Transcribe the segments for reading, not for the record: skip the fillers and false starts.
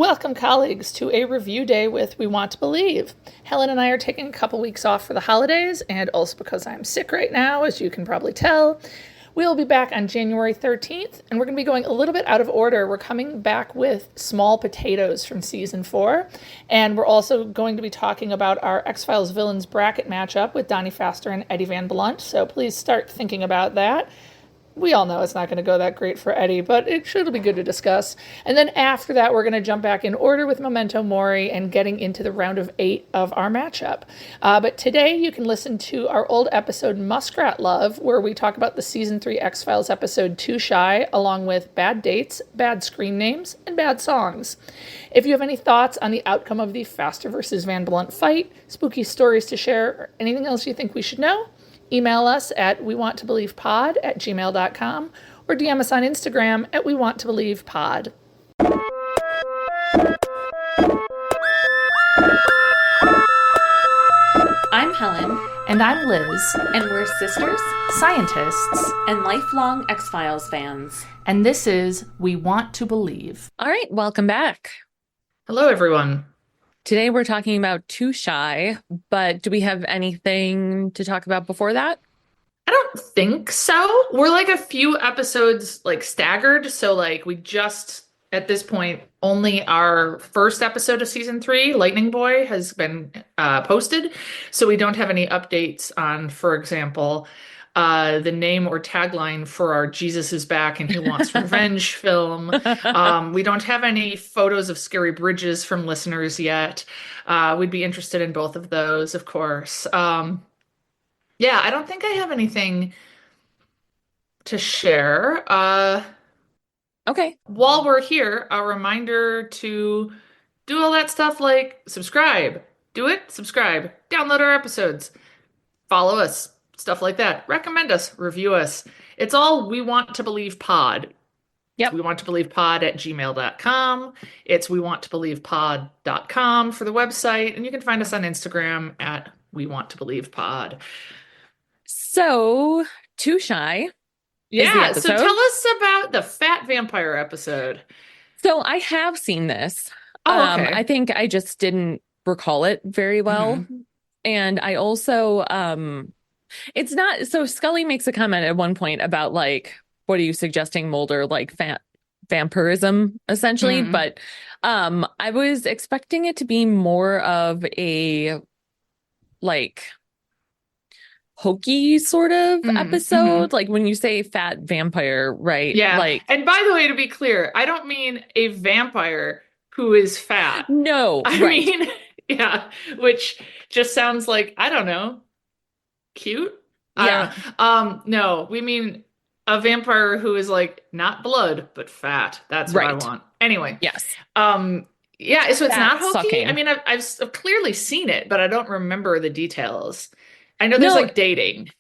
Welcome, colleagues, to a review day with We Want to Believe. Helen and I are taking a couple weeks off for the holidays, and also because I'm sick right now, as you can probably tell. We'll be back on January 13th, and we're going to be going a little bit out of order. We're coming back with Small Potatoes from Season 4, and we're also going to be talking about our X-Files Villains bracket matchup with Donnie Pfaster and Eddie Van Blunt, so please start thinking about that. We all know it's not going to go that great for Eddie, but it should be good to discuss. And then after that, we're going to jump back in order with Memento Mori and getting into the round of 8 of our matchup. But today you can listen to our old episode Muskrat Love, where we talk about the Season 3 X-Files episode Too Shy, along with bad dates, bad screen names, and bad songs. If you have any thoughts on the outcome of the Pfaster versus Van Blunt fight, spooky stories to share, or anything else you think we should know, email us at wewanttobelievepod@gmail.com or DM us on Instagram at wewanttobelievepod. I'm Helen. And I'm Liz. And we're sisters, Scientists. and lifelong X-Files fans. And this is We Want to Believe. All right, welcome back. Hello, everyone. Today we're talking about Too Shy, but do we have anything to talk about before that? I don't think so. We're like a few episodes like staggered. So like we just, at this point, only our first episode of season 3, Lightning Boy, has been posted. So we don't have any updates on, for example, the name or tagline for our Jesus is Back and He Wants Revenge film. We don't have any photos of scary bridges from listeners yet. We'd be interested in both of those, of course. Yeah, I don't think I have anything to share. Okay. While we're here, a reminder to do all that stuff like subscribe. Do it, subscribe, download our episodes, follow us. Stuff like that. Recommend us, review us. It's all We Want to Believe Pod. Yep. We Want to Believe Pod at gmail.com. It's We Want to Believe Pod.com for the website. And you can find us on Instagram at We Want to Believe Pod. So, Too Shy. Yeah, so tell us about the Fat Vampire episode. So I have seen this. Oh, okay. I think I just didn't recall it very well. Mm-hmm. And I also it's not, so Scully makes a comment at one point about like, what are you suggesting, Mulder, like vampirism essentially? Mm-hmm. But I was expecting it to be more of a like hokey sort of episode. Mm-hmm. Like when you say fat vampire, right? Yeah. Like, and by the way, to be clear, I don't mean a vampire who is fat. no, I right. mean, yeah, which just sounds like, I don't know, cute? Yeah. No, we mean a vampire who is like not blood, but fat. That's what I Right. want. Anyway. Yes. Yeah, so it's not Fat hokey. sucking. I mean, I've clearly seen it, but I don't remember the details. I know there's No. like dating.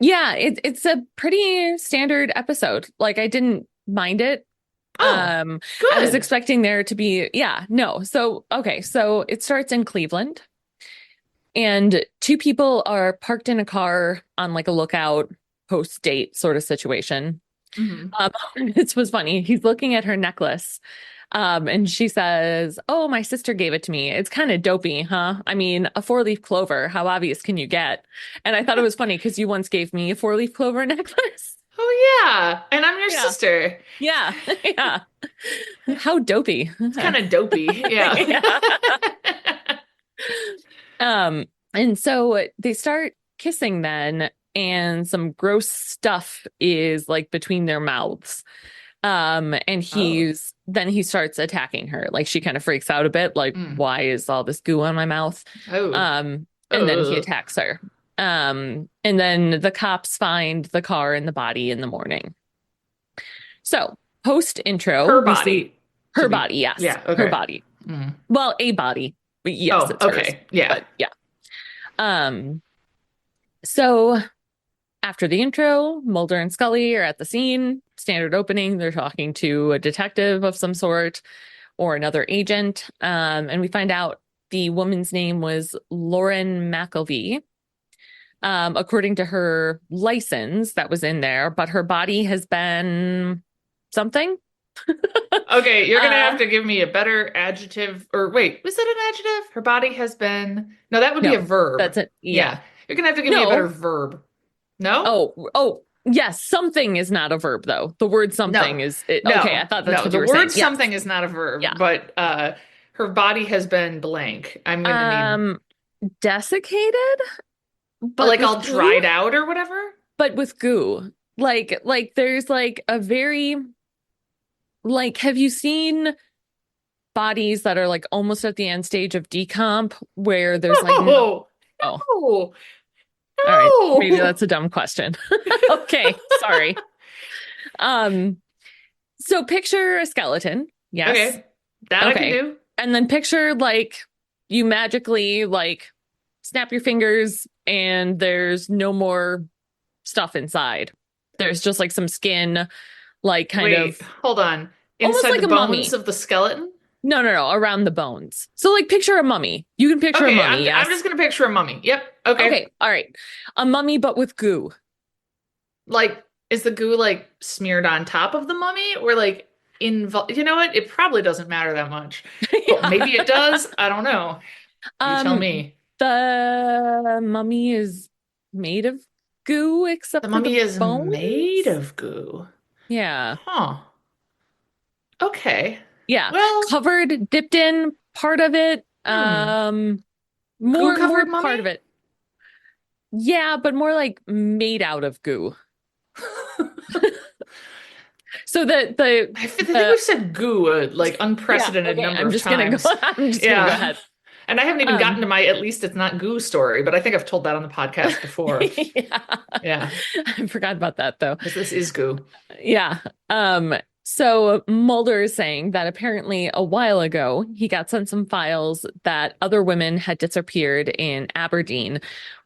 Yeah, it's a pretty standard episode. Like I didn't mind it. Oh, I was good. expecting there to be, no. So, okay, so it starts in Cleveland and two people are parked in a car on like a lookout post date sort of situation. Mm-hmm. It was funny. He's looking at her necklace. And she says, "Oh, my sister gave it to me. It's kind of dopey, huh? I mean, a 4-leaf clover. How obvious can you get?" And I thought it was funny because you once gave me a 4-leaf clover necklace. Oh, yeah. And I'm your Yeah. sister. Yeah. Yeah. How dopey. It's kind of dopey. Yeah. And so they start kissing then, and some gross stuff is like between their mouths. And then he starts attacking her. Like she kind of freaks out a bit, like, why is all this goo on my mouth? Oh. And then he attacks her. And then the cops find the car and the body in the morning. So post intro, Her body. Her body, yes. Yeah, okay. Her body. Well, a body. But yes, Oh, it's okay. hers. Yeah. But yeah. So after the intro, Mulder and Scully are at the scene. Standard opening. They're talking to a detective of some sort or another agent. And we find out the woman's name was Lauren McElvey. According to her license that was in there, but her body has been something. Okay, you're gonna have Uh, to give me a better adjective. Or wait, was that an adjective? Her body has been. No, that would be a no, verb. that's it. Yeah. Yeah, you're gonna have to give me a better No. verb. No? Oh, yes. Something is not a verb, though. The word No, something is it. Okay, I no, thought that's no. what you The were word saying. Yes. something is not a verb, Yeah. but her body has been blank. I'm gonna need Um, Desiccated, but like with all goo. dried out or whatever. But with goo. Like there's like a very like have you seen bodies that are like almost at the end stage of decomp where there's like no No, oh, no, all right. Maybe no. that's a dumb question. Okay, sorry. Um, so picture a skeleton. Yes. Okay, that I can Okay. do. And then picture like you magically like snap your fingers and there's no more stuff inside. There's just like some skin, like kind Wait, of hold on. almost Inside the like a bones mummy. of the skeleton? No, around the bones. So like picture a mummy. You can picture a Okay, mummy, I'm yes? just gonna picture a mummy. Yep. Okay. Okay, all right. A mummy but with goo. Like, is the goo like smeared on top of the mummy or like involved? You know what? It probably doesn't matter that much. But maybe it Yeah. does. I don't know. You tell Um, me. the mummy is made of goo The except for mummy the is made bones. of goo. Yeah. Huh. Okay. Yeah. Well, Covered, dipped in part of it. hmm. Goo More covered part of mummy? it. Yeah, but more like made out of goo. So I think the we've said goo a like yeah, unprecedented okay, number of times. I'm just gonna go Yeah. ahead. And I haven't even gotten Um to my at least it's not goo story, but I think I've told that on the podcast before. yeah. Yeah, I forgot about that though. because this is goo. Yeah. So Mulder is saying that apparently a while ago he got sent some files that other women had disappeared in Aberdeen,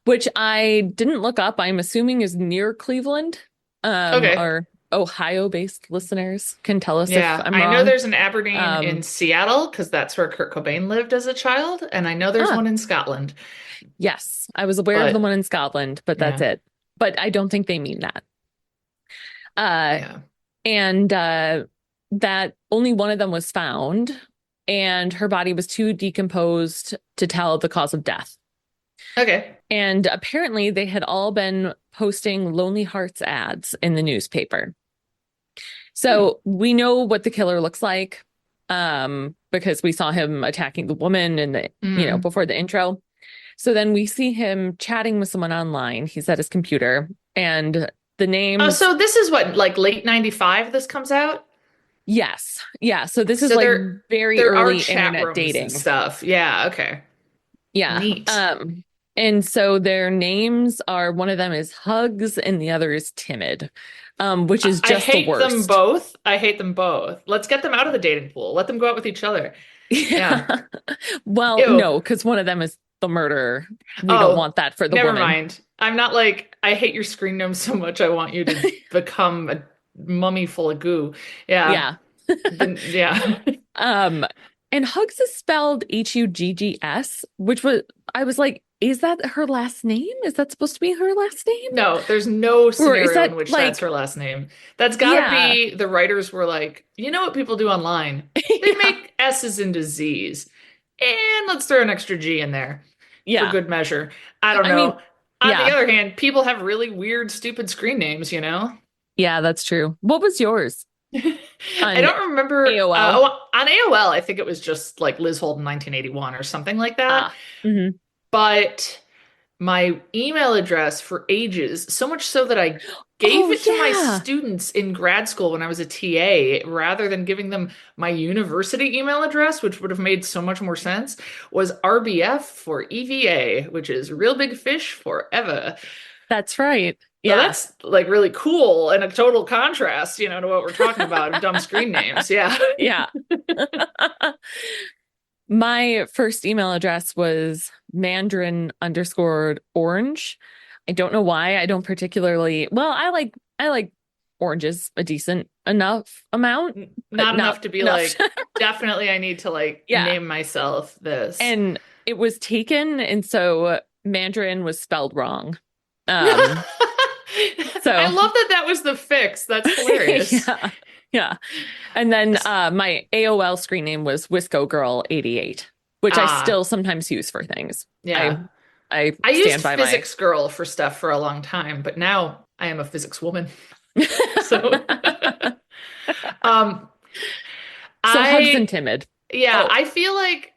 which I didn't look up. I'm assuming is near Cleveland. Okay. Our Ohio-based listeners can tell us if Yeah, I'm I know wrong. there's an Aberdeen in Um, Seattle because that's where Kurt Cobain lived as a child, and I know there's ah, one in Scotland. yes, I was aware of the But one in Scotland, but that's yeah, it. But I don't think they mean that. Uh, yeah. and that only one of them was found, and her body was too decomposed to tell the cause of death. Okay. And apparently, they had all been posting Lonely Hearts ads in the newspaper. Hmm. So we know what the killer looks like, because we saw him attacking the woman in the, Mm. before the intro. So then we see him chatting with someone online. He's at his computer, and the Oh, names, so this is what, like late 95 this comes out? yes, yeah. So this is So like there very there are early chat internet rooms and dating. stuff. Yeah, okay. Yeah. Neat. And so their names are one of them is Hugs and the other is Timid, which is I just the hate them worst. both. I hate them both. Let's get them out of the dating pool. Let them go out with each other. Yeah. Yeah. Well, Ew. no, because one of them is the murderer. We don't Oh, want that for the never woman. mind. I'm not like, I hate your screen name so much. I want you to become a mummy full of goo. Yeah. Yeah. Then, yeah. Um, and Hugs is spelled Huggs, which was I was like, is that her last name? Is that supposed to be her last name? No, there's no Or is scenario in that which that's her like, last name. That's gotta yeah, be the writers were like, you know what people do online? They yeah, make S's into Z's. And let's throw an extra G in there for yeah. good measure. I don't I mean, know. On the yeah, other hand, people have really weird, stupid screen names, you know? yeah, that's true. What was yours I on don't remember. AOL? On AOL, I think it was just like Liz Holden 1981 or something like that. Ah, hmm. But my email address for ages, so much so that I gave Oh it to my yeah, students in grad school when I was a TA rather than giving them my university email address, which would have made so much more sense, was RBF for EVA, which is Real Big Fish Forever. that's right. So Yeah, that's like really cool and a total contrast, you know, to what we're talking about of dumb screen names. Yeah. yeah. My first email address was Mandarin underscore orange. I don't know why. I don't particularly, well, I like oranges a decent enough amount, but Not enough not to be enough. like, definitely I need to like Yeah. name myself this. And it was taken, and so Mandarin was spelled wrong. Um, I so love that that was the fix. That's hilarious. yeah. Yeah. And then my AOL screen name was Wisco Girl 88, which I Ah, still sometimes use for things. yeah. I I used stand by my physics girl for stuff for a long time, but now I am a physics woman. So, um, So Hugs and I, Timid. yeah, Oh, I feel like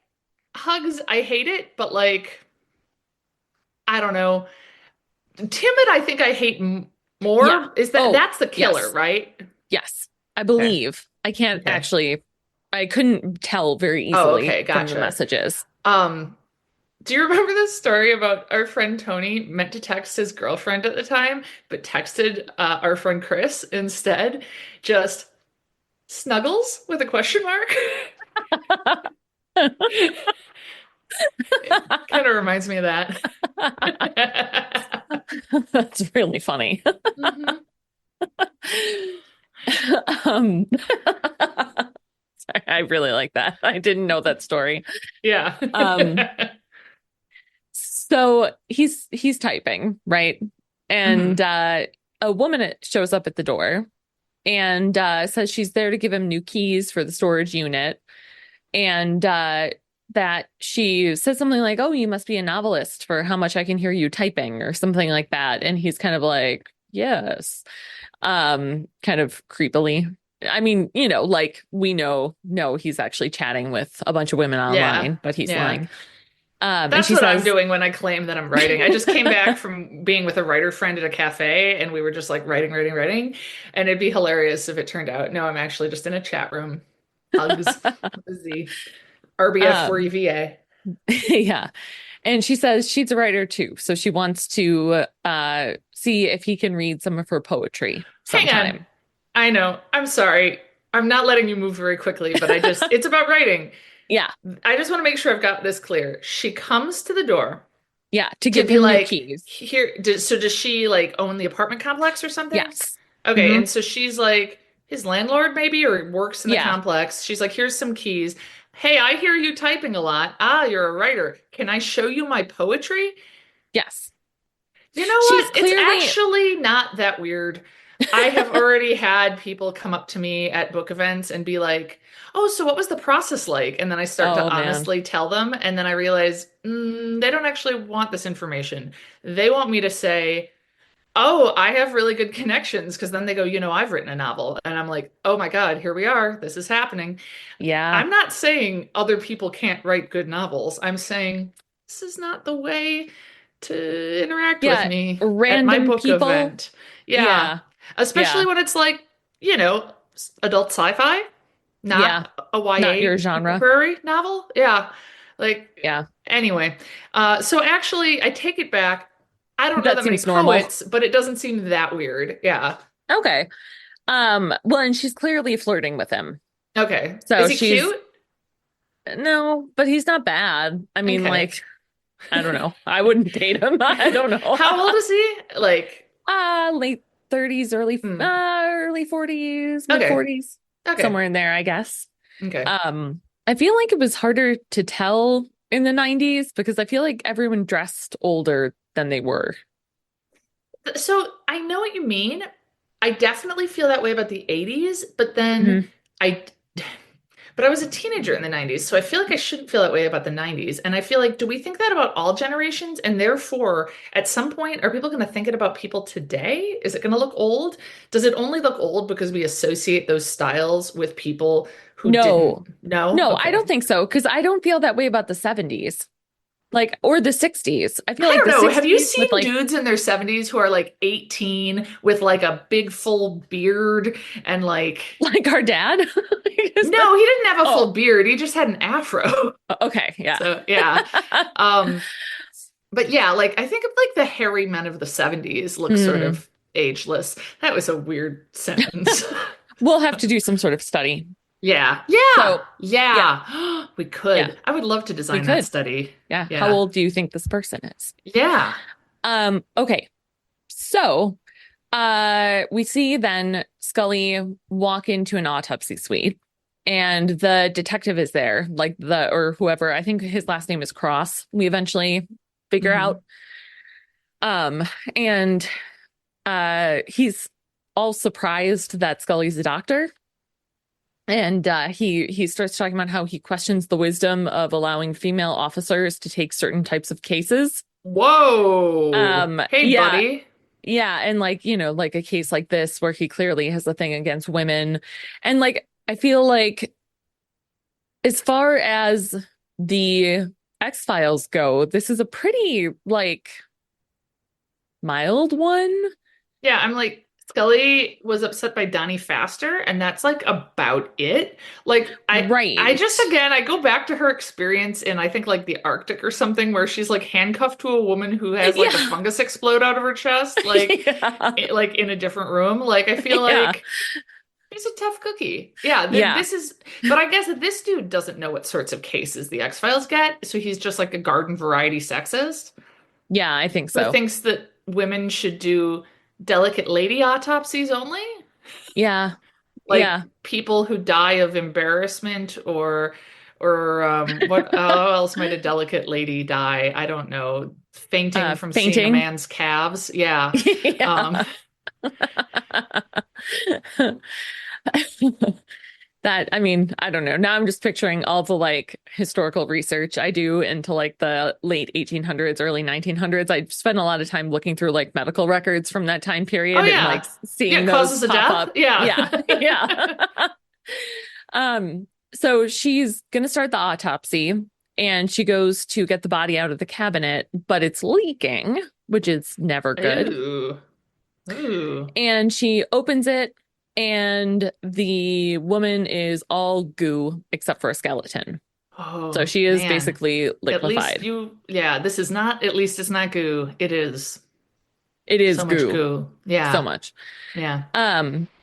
hugs, I hate it, but like, I don't know. Timid, I think I hate yeah. more. Is that Oh, that's the killer, yes. right? Yes. I Okay. believe. I can't Okay. actually, I couldn't tell very Oh, easily okay, from the gotcha. messages. Um, do you remember this story about our friend Tony meant to text his girlfriend at the time, but texted our friend Chris instead? Just snuggles with a question mark? It kind of reminds me of that. That's really funny. hmm Um, sorry, I really like that. I didn't know that story. Yeah. Um, so he's typing, right? And hmm a woman shows up at the door and says she's there to give him new keys for the storage unit. And that she says something like, "Oh, you must be a novelist for how much I can hear you typing," or something like that. And he's kind of like, "Yes," kind of creepily. I mean, like we know, no, he's actually chatting with a bunch of women Yeah. online, but he's Yeah. lying. And That's she what I'm says, doing when I claim that I'm writing. I just came back from being with a writer friend at a cafe and we were just like writing, writing, writing. And it'd be hilarious if it turned out, no, I'm actually just in a chat room. Hugs with a Z. RBF for um, EVA. yeah. And she says she's a writer too. So she wants to see if he can read some of her poetry Hang on. sometime. I know. I'm sorry. I'm not letting you move very quickly, but it's about writing. Yeah. I just want to make sure I've got this clear. She comes to the door Yeah. To to give be him new like, keys. so does she like own the apartment complex or something? Yes. Okay, Hmm. and so she's like his landlord maybe or works in the Yeah. complex. She's like, here's some keys. Hey, I hear you typing a lot. Ah, you're a writer. Can I show you my poetry? Yes. You know She's what? It's clearly, actually not that weird. I have already had people come up to me at book events and be like, "Oh, so what was the process like?" And then I start to oh man. honestly tell them, and then I realize they don't actually want this information. They want me to say, "Oh, I have really good connections," because then they go, I've written a novel." And I'm like, "Oh my God, here we are. This is happening." Yeah. I'm not saying other people can't write good novels. I'm saying this is not the way to interact with Yeah. me at my Random book people. event. Yeah. Yeah. Especially Yeah. when it's like, adult sci-fi, Yeah. not a Not YA your genre. contemporary novel. Yeah. Like, Yeah. anyway. So actually, I take it back. I don't know That that many seems normal. poets, but it doesn't seem that weird. Yeah. Okay. Well, and she's clearly flirting with him. Okay. Is So he she's cute? no, but he's not bad. I mean, Okay. like, I don't know. I wouldn't date him. I don't know. How old is he? Like, Late 30s, hmm. early 40s, mid Okay. 40s, Okay. somewhere in there, I guess. Okay. I feel like it was harder to tell in the 90s because I feel like everyone dressed older than they were. So I know what you mean. I definitely feel that way about the 80s, but then Hmm. I but I was a teenager in the 90s, so I feel like I shouldn't feel that way about the 90s. And I feel like, do we think that about all generations? And therefore, at some point, are people going to think it about people today? Is it going to look old? Does it only look old because we associate those styles with people who didn't No, know? no, I don't Okay. think so because I don't feel that way about the 70s, like, or the 60s. I feel I like don't the know. Have you 60s with seen like, dudes in their 70s who are like 18 with like a big full beard and like like our dad. Is that- no, he didn't have a full oh, beard. He just had an afro. okay, yeah. So, yeah. Um, but yeah, like I think of like the hairy men of the 70s look sort Hmm. of ageless. That was a weird sentence. We'll have to do some sort of study. Yeah. Yeah. So, yeah, Yeah. We yeah, could. I would love to we design that could. study. Yeah. How Yeah. old do you think this person is? Yeah. Okay. So, we see then Scully walk into an autopsy suite and the detective is there, like or whoever, I think his last name is Cross. We eventually figure hmm out. Um, and he's all surprised that Scully's a doctor. And he starts talking about how he questions the wisdom of allowing female officers to take certain types of cases. Whoa. Hey, Yeah, buddy. yeah, and like, like a case like this where he clearly has a thing against women. And like I feel like as far as the X-Files go, this is a pretty like mild one. Yeah, I'm like, Scully was upset by Donnie Faster, and that's like about it. Like, I Right. just again I go back to her experience in I think like the Arctic or something where she's like handcuffed to a woman who has like a Yeah. fungus explode out of her chest, like Yeah. like in a different room. Like I feel Yeah. like she's a tough cookie. Yeah, Yeah. this is, but I guess that this dude doesn't know what sorts of cases the X-Files get, so he's just like a garden variety sexist Yeah, I think who so. thinks that women should do delicate lady autopsies only, Yeah. like Yeah. people who die of embarrassment or what else might a delicate lady die? I don't know. Fainting from seeing a Fainting. man's calves. Yeah. Um, Yeah. That, I mean, I don't know. Now I'm just picturing all the like historical research I do into like the late 1800s, early 1900s. I spent a lot of time looking through like medical records from that time oh period and like yeah. seeing Yeah, those causes of pop death. up. Yeah. Yeah. Yeah. So she's gonna start the autopsy and she goes to get the body out of the cabinet, but it's leaking, which is never good. Ooh. Ooh. And she opens it, and the woman is all goo except for a skeleton. So Oh she is man. basically At least liquefied. you, yeah, this is not, at least it's not goo. It is It is so much goo, goo. so Yeah. much. Yeah.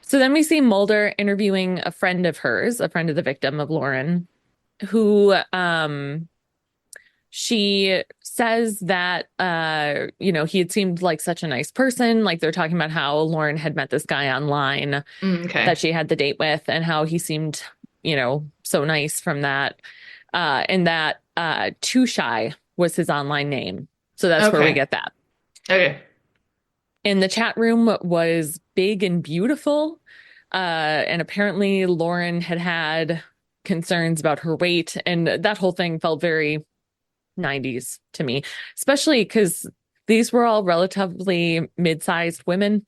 So then we see Mulder interviewing a friend of hers, a friend of the victim of Lauren, who she says that he had seemed like such a nice person. Like they're talking about how Lauren had met this guy online Okay. that she had the date with and how he seemed, so nice from that. And that Too Shy was his online name. So that's where we Okay. get that. Okay. And the chat room was big and beautiful. And apparently Lauren had had concerns about her weight, and that whole thing felt very 90s to me, especially because these were all relatively mid-sized women.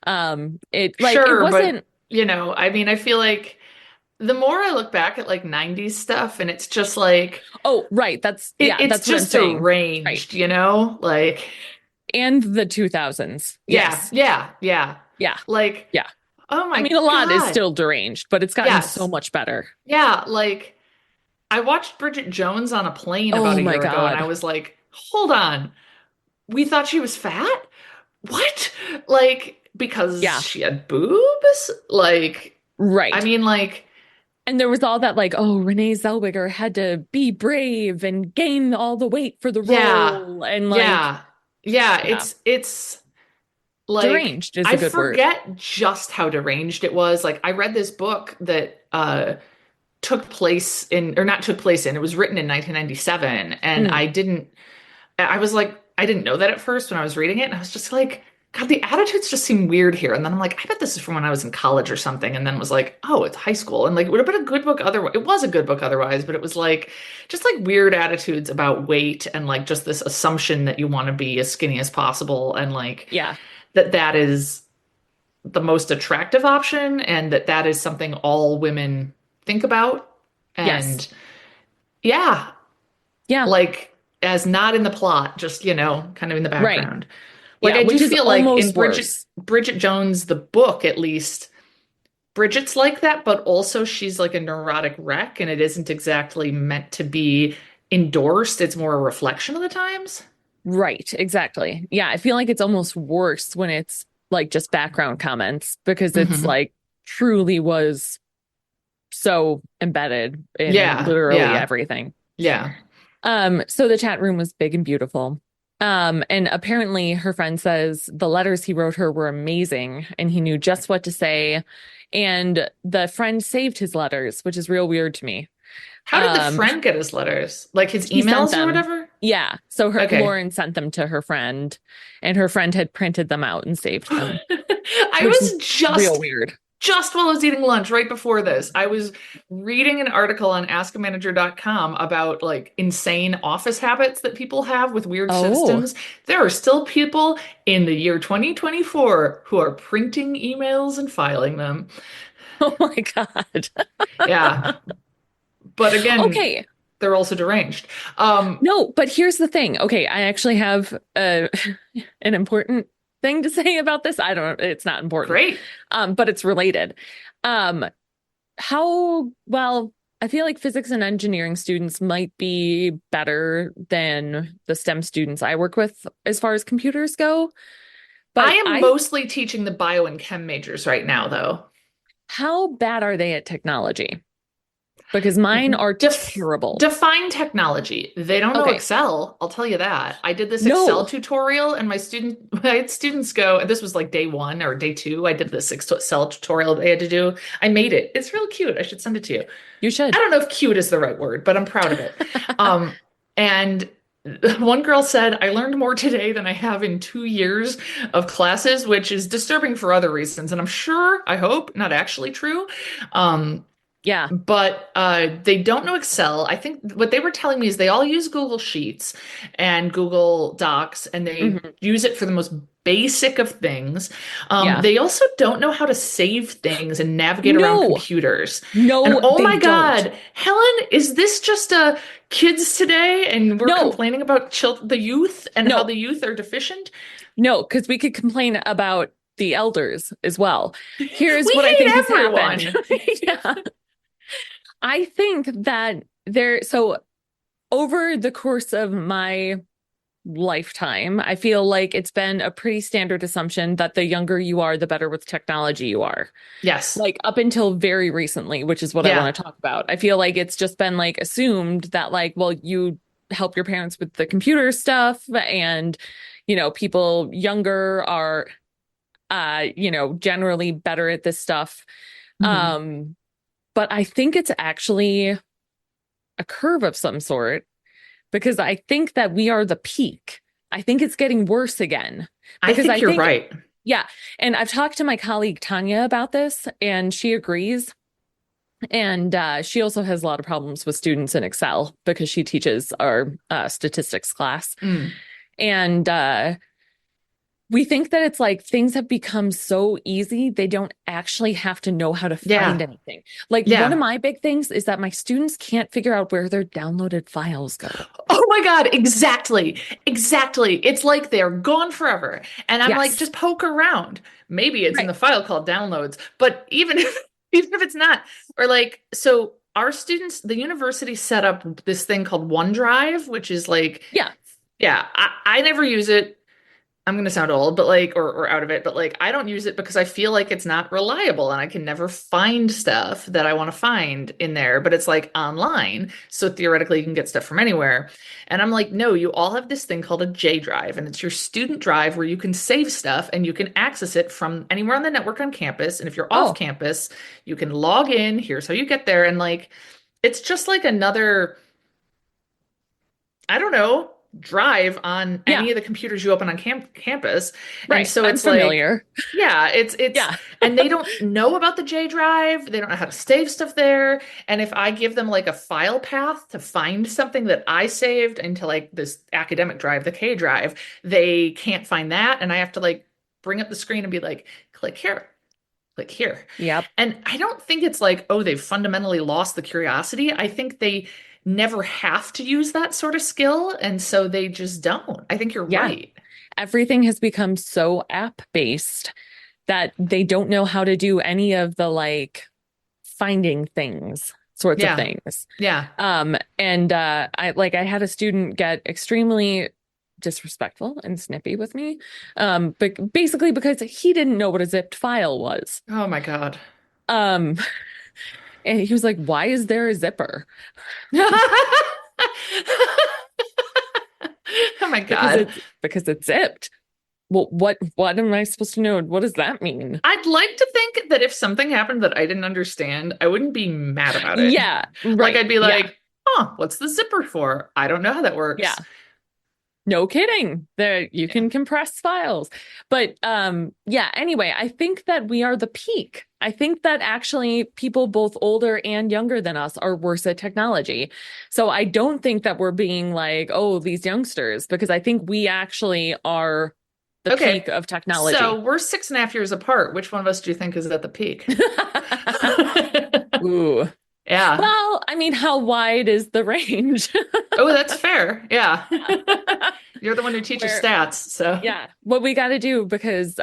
It Sure, but wasn't. I mean, I feel like the more I look back at like 90s stuff and it's just like Oh, right. That's, yeah, it's that's what I'm just saying. Right. arranged, like And the 2000s. yeah, Yes. yeah, yeah. Yeah. Like, Yeah. oh I my mean, a lot is God. still deranged, but it's gotten so Yes. much better. Yeah, like I watched Bridget Jones on a plane about Oh a my year ago and I God. was like, "Hold on. We thought she was fat? What?" Like because Yeah. she had boobs? Like I Right. mean like And there was all that like, oh, Renee Zellweger had to be brave and gain all the weight for the yeah. role. And like, Yeah. Yeah, yeah, it's like deranged is a I good word. forget just how deranged it was. Like I read this book that took place in or not took place in, it was written in 1997 and Mm, I was like I didn't know that at first when I was reading it and I was just like God, the attitudes just seem weird here. And then I'm like, I bet this is from when I was in college or something. And then was like, oh, it's high school. And like, it would have been a good book otherwise. It was a good book otherwise, but it was like, just like weird attitudes about weight and like just this assumption that you want to be as skinny as possible. And like, yeah. that is the most attractive option and that is something all women think about. Yes. And yeah, Yeah. like as not in the plot, just, kind of in the Right. background. Like Yeah. I do Which is feel like in almost Bridget worse. Bridget Jones, the book at least, Bridget's like that, but also she's like a neurotic wreck and it isn't exactly meant to be endorsed. It's more a reflection of the times. Right. Exactly. Yeah. I feel like it's almost worse when it's like just background comments because it's Hmm. like truly was so embedded in Yeah, literally yeah, everything. yeah. So the chat room was big and beautiful. And apparently her friend says the letters he wrote her were amazing and he knew just what to say. And the friend saved his letters, which is real weird to me. How did the Um, friend get his letters? Like his he sent emails or them. whatever? Yeah. So her Okay. Lauren sent them to her friend, and her friend had printed them out and saved them, I which is was real just weird. just while I was eating lunch right before this, I was reading an article on askамanager.com about like insane office habits that people have with weird Oh, systems. There are still people in the year 2024 who are printing emails and filing them. oh my God. Yeah. But again, Okay. they're also deranged. Um, No, but here's the thing. Okay, I actually have an important thing to say about this. I don't, it's not important. Great. But it's related. Um, well, I feel like physics and engineering students might be better than the STEM students I work with as far as computers go. I But am mostly teaching the bio and chem majors right now, though. how bad are they at technology? Because mine are Def terrible. define technology. They don't know Okay, Excel, I'll tell you that. I did this Excel no, tutorial and I had students go, and this was like day one or day two. I did this Excel tutorial they had to do. I made it. It's real cute. I should send it to you. you I should. don't know if cute is the right word, but I'm proud of it. Um, and one girl said, I learned more today than I have in 2 years of classes, which is disturbing for other reasons. And I'm sure, I hope, not actually true. Um, Yeah. but they don't know Excel. I think what they were telling me is they all use Google Sheets and Google Docs, and they Hmm. use it for the most basic of things. Yeah. They also don't know how to save things and navigate around No, computers. And no, oh they my don't. God, Helen, is this just kids today? And we're No, complaining about the youth and how no, the youth are deficient? no, because we could complain about the elders as well. Here's We what I hate think has happened. everyone. Yeah. I think that so over the course of my lifetime, I feel like it's been a pretty standard assumption that the younger you are, the better with technology you are. Yes. Like up until very recently, which is what I Yeah. want to talk about. I feel like it's just been like assumed that like, well, you help your parents with the computer stuff and people younger are generally better at this stuff. Mhm. Um, but I think it's actually a curve of some sort because I think that we are the peak. I think it's getting worse again I because think I you're think, right. yeah. And I've talked to my colleague Tanya about this, and she agrees. And she also has a lot of problems with students in Excel because she teaches our statistics class. Mm. And we think that it's like things have become so easy, they don't actually have to know how to find Yeah. anything. Like one of Yeah. my big things is that my students can't figure out where their downloaded files go. Oh my God, exactly. Exactly. It's like they're gone forever. And I'm like, Yes. just poke around. Maybe it's in Right. the file called downloads, but even if even if it's not, or like, so our students, the university set up this thing called OneDrive, which is like, Yeah. yeah, I never use it. I'm gonna sound old, but like, or out of it, but like, I don't use it because I feel like it's not reliable and I can never find stuff that I want to find in there, but it's like online. So theoretically, you can get stuff from anywhere. And I'm like, no, you all have this thing called a J drive, and it's your student drive where you can save stuff and you can access it from anywhere on the network on campus. And if you're off Oh, campus, you can log in. Here's how you get there. And like, it's just like another, I don't know, drive on yeah. any of the computers you open on campus. And Right. so I'm it's like, familiar. yeah, it's Yeah. and they don't know about the J drive. They don't know how to save stuff there. And if I give them like a file path to find something that I saved into like this academic drive, the K drive, they can't find that. And I have to like bring up the screen and be like, click here, click here. Yep. And I don't think it's like, oh, they've fundamentally lost the curiosity. I think they never have to use that sort of skill. And so they just don't. I think you're Yeah. right. Everything has become so app based that they don't know how to do any of the like finding things sorts of Yeah. things. Yeah. And I had a student get extremely disrespectful and snippy with me. But basically because he didn't know what a zipped file was. Oh my God. Um, and he was like, "Why is there a zipper?" Oh my Because God. it's zipped. Well, what am I supposed to know? What does that mean? I'd like to think that if something happened that I didn't understand, I wouldn't be mad about it. Yeah, Like right. I'd be Yeah. like, "Huh, what's the zipper for? I don't know how that Yeah. works." No kidding. There you can compress files. But yeah, anyway, I think that we are the peak. I think that actually people both older and younger than us are worse at technology. So I don't think that we're being like, oh, these youngsters, because I think we actually are the Okay. peak of technology. So we're 6.5 years apart. Which one of us do you think is at the peak? Ooh. Yeah. Well, I mean, how wide is the range? Oh, that's fair. Yeah. You're the one who teaches Where, stats, so. yeah, what we got to do because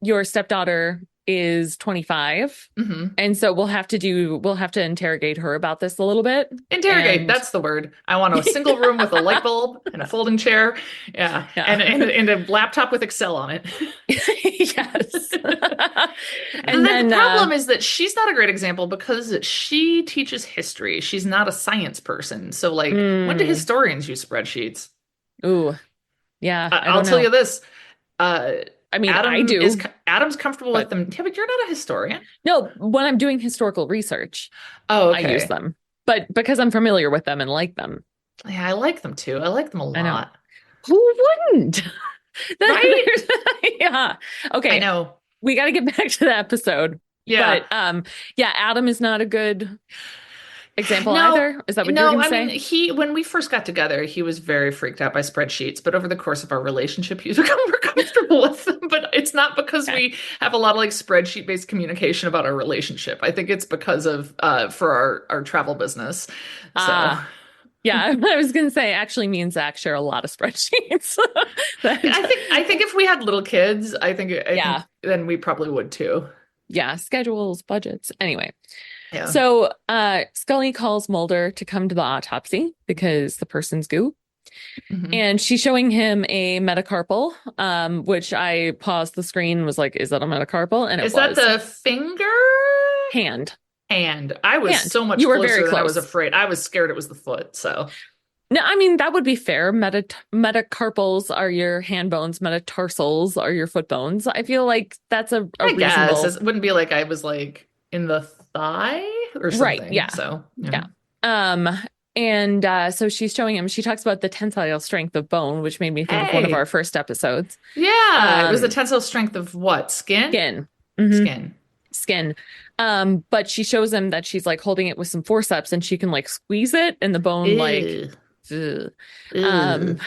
your stepdaughter is 25. Hmm. And so we'll have to interrogate her about this a little bit. Interrogate, And that's the word. I want a single room with a light bulb and a folding chair. Yeah. yeah. And a laptop with Excel on it. Yes. And And then then the problem is that she's not a great example because she teaches history. She's not a science person. So, like, when do mm, historians use spreadsheets? ooh, yeah, I I'll don't tell know. you this. Uh, I mean, I do, Adam's comfortable with but them. Yeah, but you're not a historian. no, when I'm doing historical research, Oh, I use okay. them. But because I'm familiar with them and like them, Yeah, I like them too. I like them a I know. lot. Who wouldn't? Right? Yeah. I Okay. know. We got to get back to the episode. Yeah. But yeah, Adam is not a good example No, either. Is that what you're no, going to I mean, say? when we first got together, he was very freaked out by spreadsheets, but over the course of our relationship, he's become more comfortable with them. But it's not because Okay. we have a lot of like spreadsheet-based communication about our relationship. I think it's because of for our travel business. So Yeah, I was going to say actually me and Zach share a lot of spreadsheets. I think if we had little kids, I think Yeah. then we probably would too. Yeah, schedules, budgets. Anyway. Yeah. So Scully calls Mulder to come to the autopsy because the person's goo. Mhm. And she's showing him a metacarpal, which I paused the screen, was like, is that a metacarpal? And it Is that was. the finger? Hand. Hand. I was Hand. so much You were very closer than I was close. afraid. I was scared it was the foot. So No, I mean, that would be fair. Metacarpals are your hand bones, metatarsals are your foot bones. I feel like that's a I guess reasonable. it wouldn't be like I was like in the thigh or Right. something. Yeah. So yeah. Yeah. Um, and so she's showing him, she talks about the tensile strength of bone, which made me think of one of our Hey. first episodes. Yeah. It was the Um, tensile strength of what? Skin? skin. Hmm. Skin. Skin. But she shows him that she's like holding it with some forceps and she can like squeeze it and the bone like Ew. ugh, um Ew.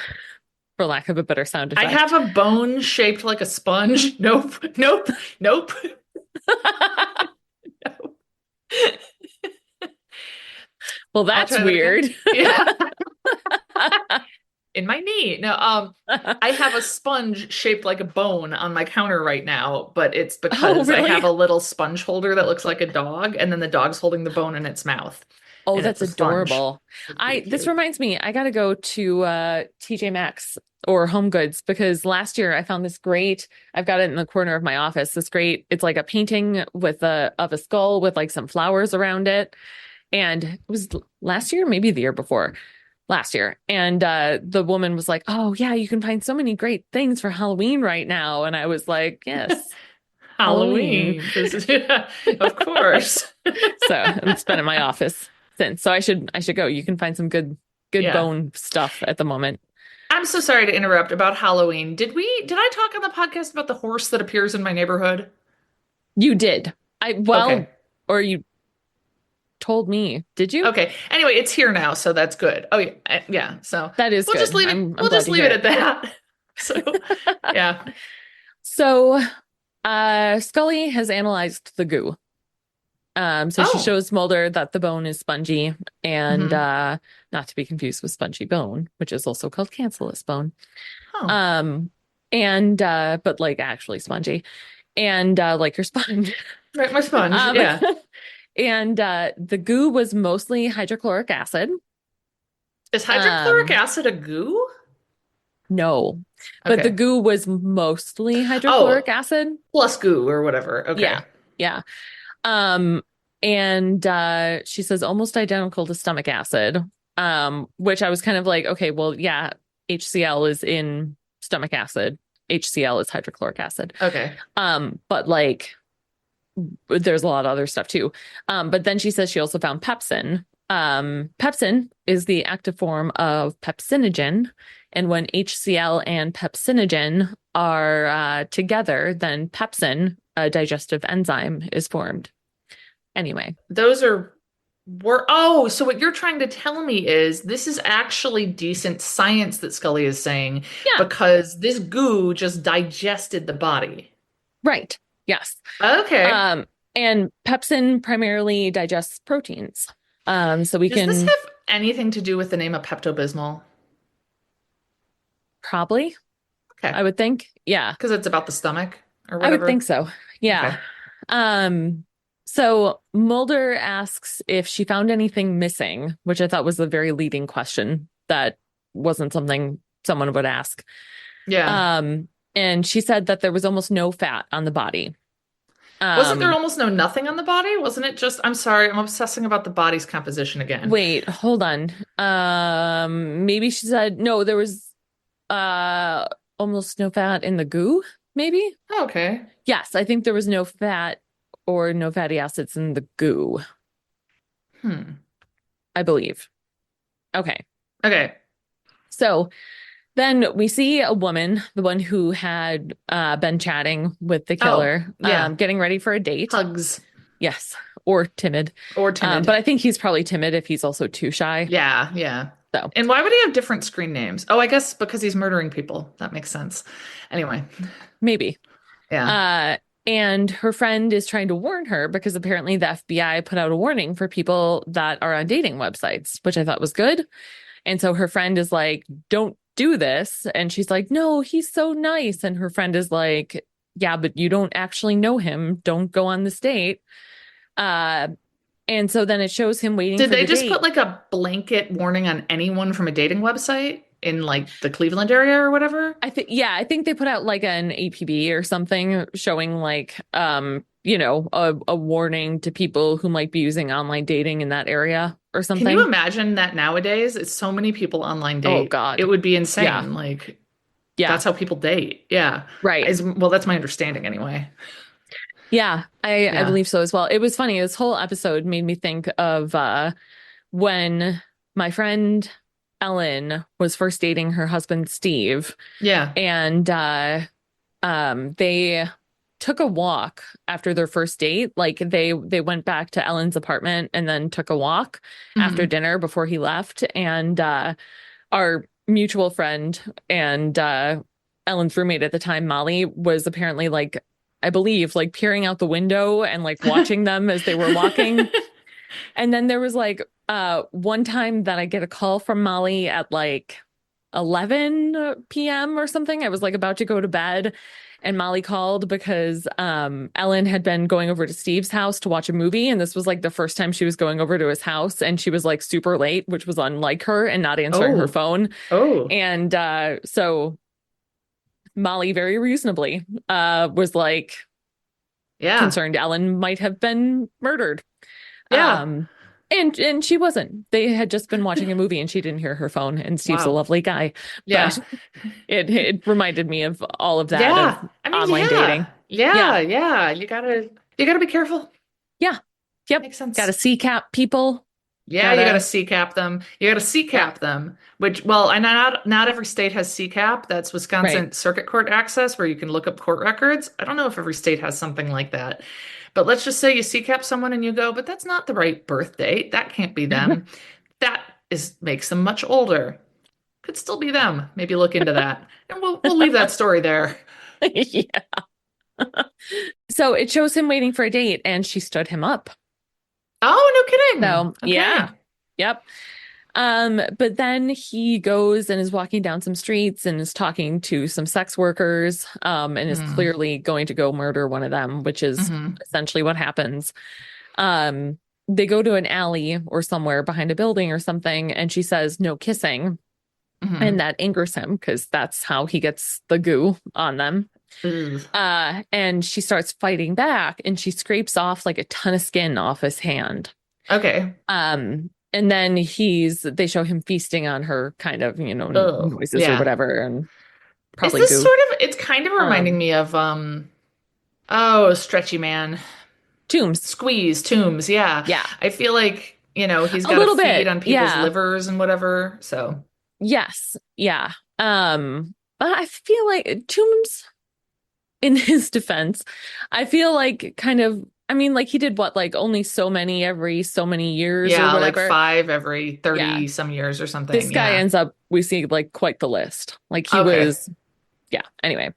for lack of a better sound I effect. have a bone shaped like a sponge. Nope. Nope. Nope. No. Well, I'll that's try that again. weird. Yeah. In my knee. No, I have a sponge shaped like a bone on my counter right now, but it's Oh, because I have really? a little sponge holder that looks like a dog, and then the dog's holding the bone in its mouth, Oh, and it's that's a sponge. adorable. It's pretty I This cute. reminds me, I gotta go to TJ Maxx or Home Goods because last year I found this great, I've got it in the corner of my office, this great, it's like a painting with a of a skull with like some flowers around it. And it was last year, maybe the year before. Last year. And the woman was like, "Oh, yeah, you can find so many great things for Halloween right now." And I was like, "Yes, Halloween." Halloween. This is, yeah, of course. So it's been in my office since. So I should go. You can find some good Yeah. bone stuff at the moment. I'm so sorry to interrupt about Halloween. Did I talk on the podcast about the horse that appears in my neighborhood? You did. Okay. Or you told me. Did you? Okay. Anyway, it's here now, so that's good. Oh yeah, yeah. So That is we'll just good. leave it. I'm We'll glad just to leave hear it at it. that. So yeah. So Scully has analyzed the goo. So she Oh. shows Mulder that the bone is spongy and Hmm. not to be confused with spongy bone, which is also called cancellous bone. Oh. Um, and but like actually spongy and like your sponge. Right, my sponge. Um, Yeah. and the goo was mostly hydrochloric acid. Is hydrochloric Um, acid a goo? no, but the Okay. goo was mostly hydrochloric Oh, acid. plus goo or whatever. Yeah, Okay. yeah. Um, and she says almost identical to stomach acid. Which I was kind of like, okay, well, yeah, HCl is in stomach acid. HCl is hydrochloric acid. Okay. But like there's a lot of other stuff too. But then she says she also found pepsin, Pepsin is the active form of pepsinogen. And when HCl and pepsinogen are together, then pepsin, a digestive enzyme, is formed. Anyway, Those are were oh, so what you're trying to tell me is this is actually decent science that Scully is saying yeah, because this goo just digested the body. right. Yes. Okay. Um, and pepsin primarily digests proteins. So we Does this can have anything to do with the name of Pepto-Bismol? probably, Okay. I would think. Yeah, Because it's about the stomach or I would think whatever. so. Yeah. Okay. Um, so Mulder asks if she found anything missing, which I thought was a very leading question that wasn't something someone would ask. Yeah. Um, and she said that there was almost no fat on the body. Wasn't there Um, almost no nothing on the body? Wasn't it just, I'm sorry, I'm obsessing about the body's composition again. wait, hold on. Maybe she said no, there was uh almost no fat in the goo, maybe? Okay. Yes, I think there was no fat or no fatty acids in the goo, Hmm. I believe. Okay. Okay. So then we see a woman, the one who had been chatting with the Oh, killer, yeah. getting ready for a date. Hugs Yes, or timid. or timid. But I think he's probably timid if he's also too shy. Yeah, yeah. So And why would he have different screen names? Oh, I guess because he's murdering people. That makes sense. Anyway, maybe. yeah. Uh, and her friend is trying to warn her because apparently the FBI put out a warning for people that are on dating websites, which I thought was good. And so her friend is like, don't do this. And she's like, no, he's so nice. And her friend is like, yeah, but you don't actually know him. Don't go on this date. Uh, and so then it shows him waiting Did for they the just date. put like a blanket warning on anyone from a dating website in like the Cleveland area or whatever? I think they put out like an APB or something showing like a warning to people who might be using online dating in that area or Can you something. imagine that nowadays? It's so many people online Oh date. It God. would be Yeah. insane. Like Yeah. that's how people date. Yeah. Right. Well, that's my understanding anyway. Yeah, I Yeah. believe so as well. It was funny. This whole episode made me think of when my friend Ellen was first dating her husband Steve, Yeah. and they took a walk after their first date. Like they went back to Ellen's apartment and then took a walk after Hmm. dinner before he left. And our mutual friend and Ellen's roommate at the time, Molly, was apparently like, I believe, like peering out the window and like watching them as they were walking. And then there was like one time that I get a call from Molly at like 11 p.m. or something. I was like about to go to bed and Molly called because Ellen had been going over to Steve's house to watch a movie, and this was like the first time she was going over to his house, and she was like super late, which was unlike her, and not answering her Oh. phone. Oh. And so Molly very reasonably was like Yeah. concerned Ellen might have been murdered. Yeah. Um, and she wasn't. They had just been watching a movie and she didn't hear her phone. And Steve's a Wow. lovely guy, Yeah. but it reminded me of all of that of Yeah. I mean, online yeah. dating. Yeah. Yeah, Yeah. You gotta be careful. yeah, yep. Makes Got to sense. see cap people. Yeah, you got to Gotta, CCAP them. You got to yeah, CCAP them, which, well, and not every state has CCAP. That's right. Wisconsin Circuit Court access, where you can look up court records. I don't know if every state has something like that. But let's just say you CCAP someone and you go, but that's not the right birth date. That can't be them. That is makes them much older. Could still be them. Maybe look into that. And we'll leave that story there. Yeah. So it shows him waiting for a date and she stood him up. Oh, no kidding. So yeah, Okay. yep. But then he goes and is walking down some streets and is talking to some sex workers, and is Hmm. clearly going to go murder one of them, which is Hmm. essentially what happens. They go to an alley or somewhere behind a building or something, and she says, no kissing. And Hmm. that angers him because that's how he gets the goo on them. Ugh. And she starts fighting back and she scrapes off like a ton of skin off his hand. Okay. And then they show him feasting on her kind of, Oh, noises or yeah. whatever, and Is probably this goo. sort of, it's kind of reminding Um, me of, oh, Stretchy Man. Tombs. Squeeze, Tombs, yeah. Yeah. I feel like, He's A got to little feed bit. on people's Yeah. livers and whatever. So, Yes. Yeah. But I feel like Toombs, in his defense, I feel like kind of, I mean, like he did what, like only so many every so many years or yeah, like whatever. five every Yeah. 30 some years or This something. guy Yeah. ends up, we see like quite the list. Like he Okay. was, yeah, anyway.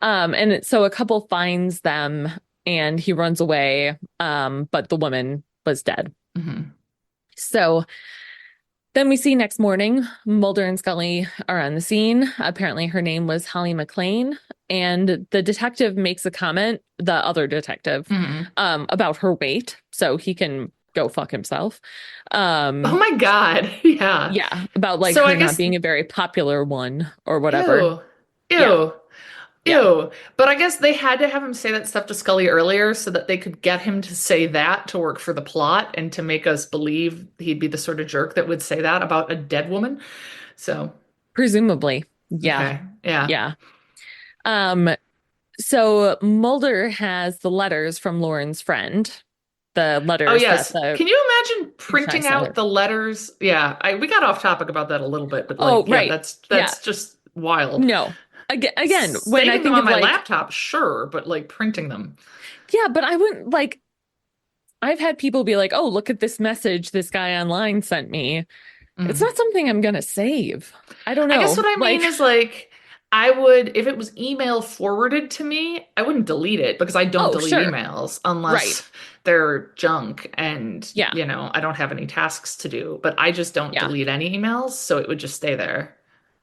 So a couple finds them and he runs away. But the woman was dead. Hmm. So then we see next morning, Mulder and Scully are on the scene. Apparently, her name was Holly McLean, and the detective makes a comment, the other detective, Hmm. about her weight, so he can go fuck himself. Oh Um, my God. Yeah. yeah, about like So I her not guess, being a very popular one or whatever. ew, Yeah, ew, yeah, ew. But I guess they had to have him say that stuff to Scully earlier so that they could get him to say that to work for the plot and to make us believe he'd be the sort of jerk that would say that about a dead woman. So, presumably. Yeah, okay. Yeah. yeah. Um, so Mulder has the letters from Lauren's friend, the Oh letters that yes. the Can you imagine PI printing sent out her. the letters? Yeah, we got off topic about that a little bit, but Oh, like, yeah, right. Yeah. that's just wild. No. Again, when I Saving them think on of my like, laptop, sure, but like printing them. yeah, but I wouldn't like, I've had people be like, oh, look at this message this guy online sent me. It's Mm. not something I'm gonna save. I don't I guess what know. I mean Like, is like I would if it was email forwarded to me, I wouldn't delete it because I don't oh, delete sure. emails Right. unless they're junk and Yeah. I don't have any tasks to do, but I just don't Yeah. delete any emails, so it would just stay there.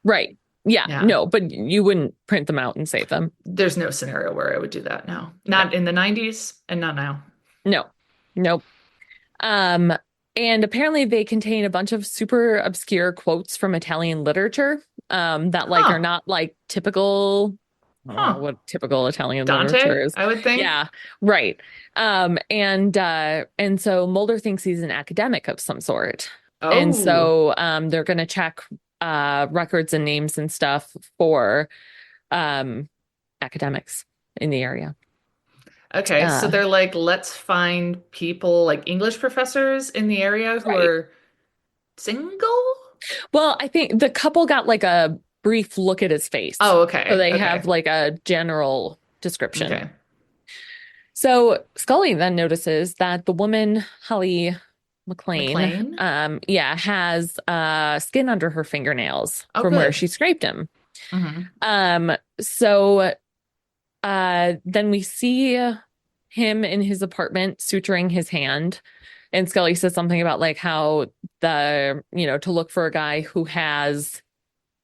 Right. Yeah. Yeah. No, but you wouldn't print them out and save them. There's no scenario where I would do that. No. No. Not in the 90s and not now. No. Nope. Um, and apparently they contain a bunch of super obscure quotes from Italian literature, that like are Huh. not like typical, I don't know Huh. what typical Italian literature Dante, is. I would think. Yeah, right. And so Mulder thinks he's an academic of some sort. And Oh. so they're gonna check records and names and stuff for um academics in the area. Okay, so Uh they're like, let's find people like English professors in the area who right. are single? Well, I think the couple got like a brief look at his face. Oh, So okay. they have Okay. like a general description. Okay. So Scully then notices that the woman, Holly McLean, McLean? yeah, has skin under her fingernails Oh, from where good. she scraped him. Hmm. So then we see him in his apartment suturing his hand. And Scully says something about like how to look for a guy who has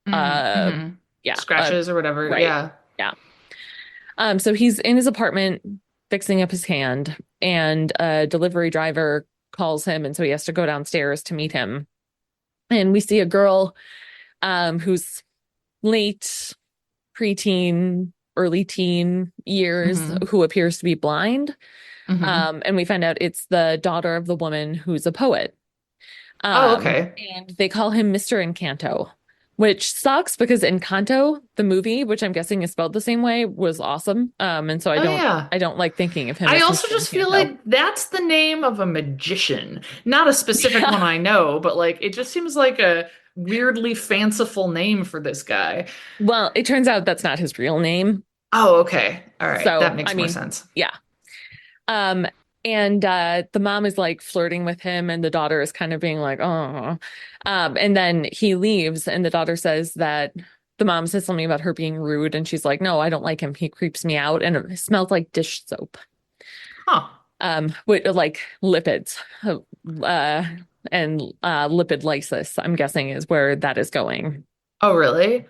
uh Hmm. yeah, Scratches or whatever. right. Yeah. Yeah. So he's in his apartment fixing up his hand, and a delivery driver calls him, and so he has to go downstairs to meet him. And we see a girl who's late preteen, early teen years Hmm. who appears to be blind. Hmm. And we find out it's the daughter of the woman who's a poet. Oh, okay. And they call him Mr. Encanto, which sucks because Encanto, the movie, which I'm guessing is spelled the same way, was awesome. And so Oh, yeah. I don't like thinking of him I as also Mr. just feel Encanto. like that's the name of a magician. Not a specific one Yeah. I know, but like it just seems like a weirdly fanciful name for this guy. Well, it turns out that's not his real name. Oh, okay. All right. That So, I makes more mean, sense. yeah. Um, and the mom is like flirting with him, and the daughter is kind of being like, oh. And then he leaves, and the daughter says that the mom says something about her being rude, and she's like, no, I don't like him. He creeps me out, and it smells like dish soap. Huh. With like lipids, and lipid lysis, I'm guessing is where that is going. Oh, really?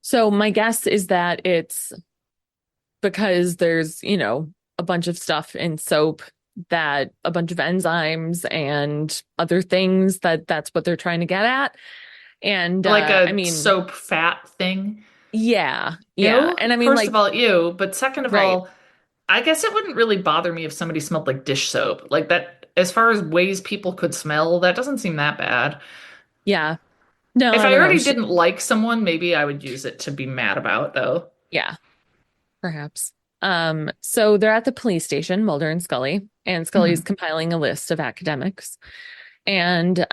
So my guess is that it's because there's, a bunch of stuff in soap, that a bunch of enzymes and other things that's what they're trying to get at. And Like I a mean, soap fat thing? yeah, yeah. Ew. And I mean First of like, all, ew. But second of right. all, I guess it wouldn't really bother me if somebody smelled like dish soap. Like that, as far as ways people could smell, that doesn't seem that bad. Yeah. No, If I I don't know. already didn't like someone, maybe I would use it to be mad about, though. Yeah, perhaps. So they're at the police station, Mulder and Scully, and Scully's Hmm. compiling a list of academics. And it's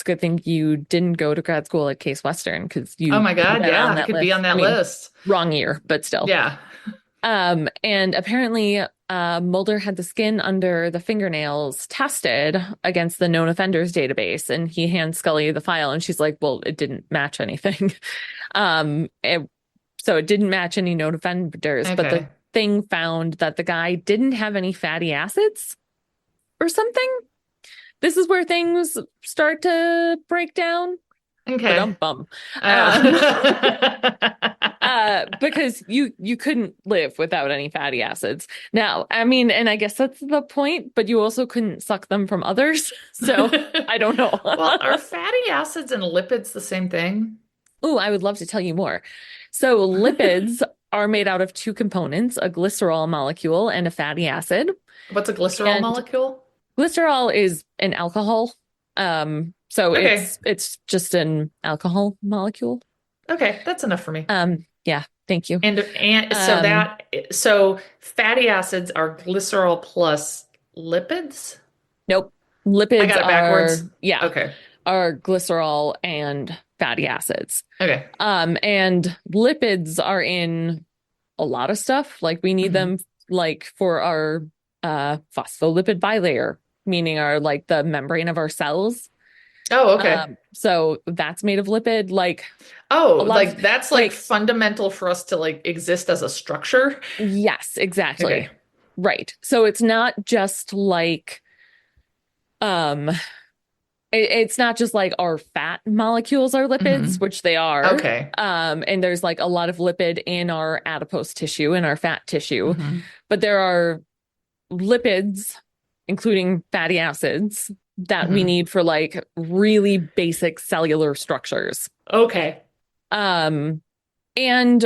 a good thing you didn't go to grad school at Case Western because Oh you my could have God, been yeah, on I that could be list. on I that mean, list. wrong year, but still. Yeah. And apparently, Mulder had the skin under the fingernails tested against the known offenders database, and he hands Scully the file, and she's like, "Well, it didn't match anything." Um, it, so it didn't match any known offenders, but the Okay. thing found that the guy didn't have any fatty acids or something. This is where things start to break down. Okay. Ba-dum-bum. Uh, Because you couldn't live without any fatty acids. Now, I mean, and I guess that's the point, but you also couldn't suck them from others. So I don't know. Well, are fatty acids and lipids the same thing? Oh, I would love to tell you more. So lipids are made out of two components, a glycerol molecule and a fatty acid. What's a glycerol And molecule? glycerol is an alcohol. So Okay. it's just an alcohol molecule. Okay, that's enough for me. Yeah, thank you. And Um, so fatty acids are glycerol plus lipids? nope. I Lipids got it are, backwards. yeah, Okay. are glycerol and fatty acids. Okay. And lipids are in a lot of stuff. Like we need Hmm. them like for our phospholipid bilayer, meaning our like the membrane of our cells. Oh, okay. So that's made of lipid. Like a Oh, lot of like that's like like fundamental for us to like exist as a structure. yes, exactly. Okay. Right. So it's not just like um it's not just like our fat molecules are lipids, Hmm. which they are. Okay. And there's like a lot of lipid in our adipose tissue, in our fat tissue, Hmm. but there are lipids, including fatty acids, that we Hmm. need for like really basic cellular structures. Okay. Um, and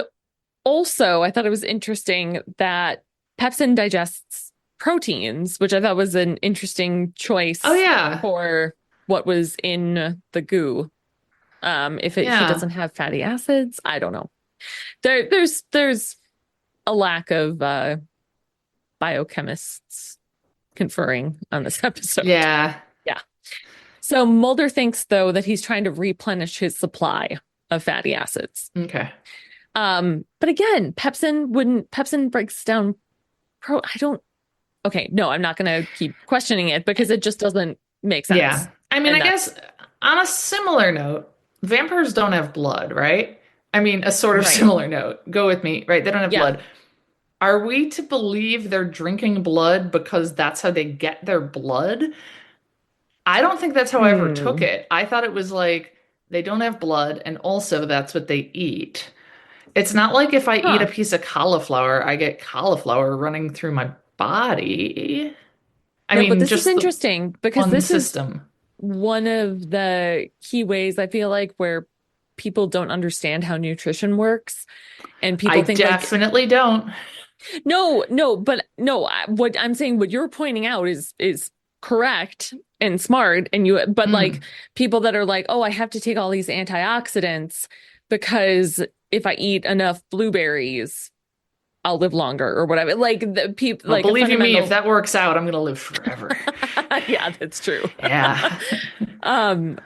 also, I thought it was interesting that pepsin digests proteins, which I thought was an interesting Oh choice yeah. for what was in the goo. He Yeah. doesn't have fatty acids, I don't know. There's a lack of biochemists conferring on this episode. Yeah. Yeah. So Mulder thinks though that he's trying to replenish his supply of fatty acids. Okay. But again, pepsin breaks down I don't okay, no, I'm not gonna keep questioning it because it just doesn't make sense. Yeah. I mean, And I guess that's on a similar note, vampires don't have blood, right? I mean, a sort of right. similar note. Go with me, right? They don't have Yeah. blood. Are we to believe they're drinking blood because that's how they get their blood? I don't think that's how I ever took Hmm. it. I thought it was like they don't have blood and also that's what they eat. It's not like if I eat a Huh. piece of cauliflower, I get cauliflower running through my body. I No, but mean, this is just the interesting because one this is system. one of the key ways I feel like where people don't understand how nutrition works. And I people think like, definitely don't. what I'm saying, what you're pointing out is correct and smart. But like Mm. people that are like, oh, I have to take all these antioxidants because if I eat enough blueberries, I'll live longer or whatever. Like the people, Well, like a believe you me, if fundamental, that works out, I'm gonna live forever. yeah, that's true. Yeah. Um,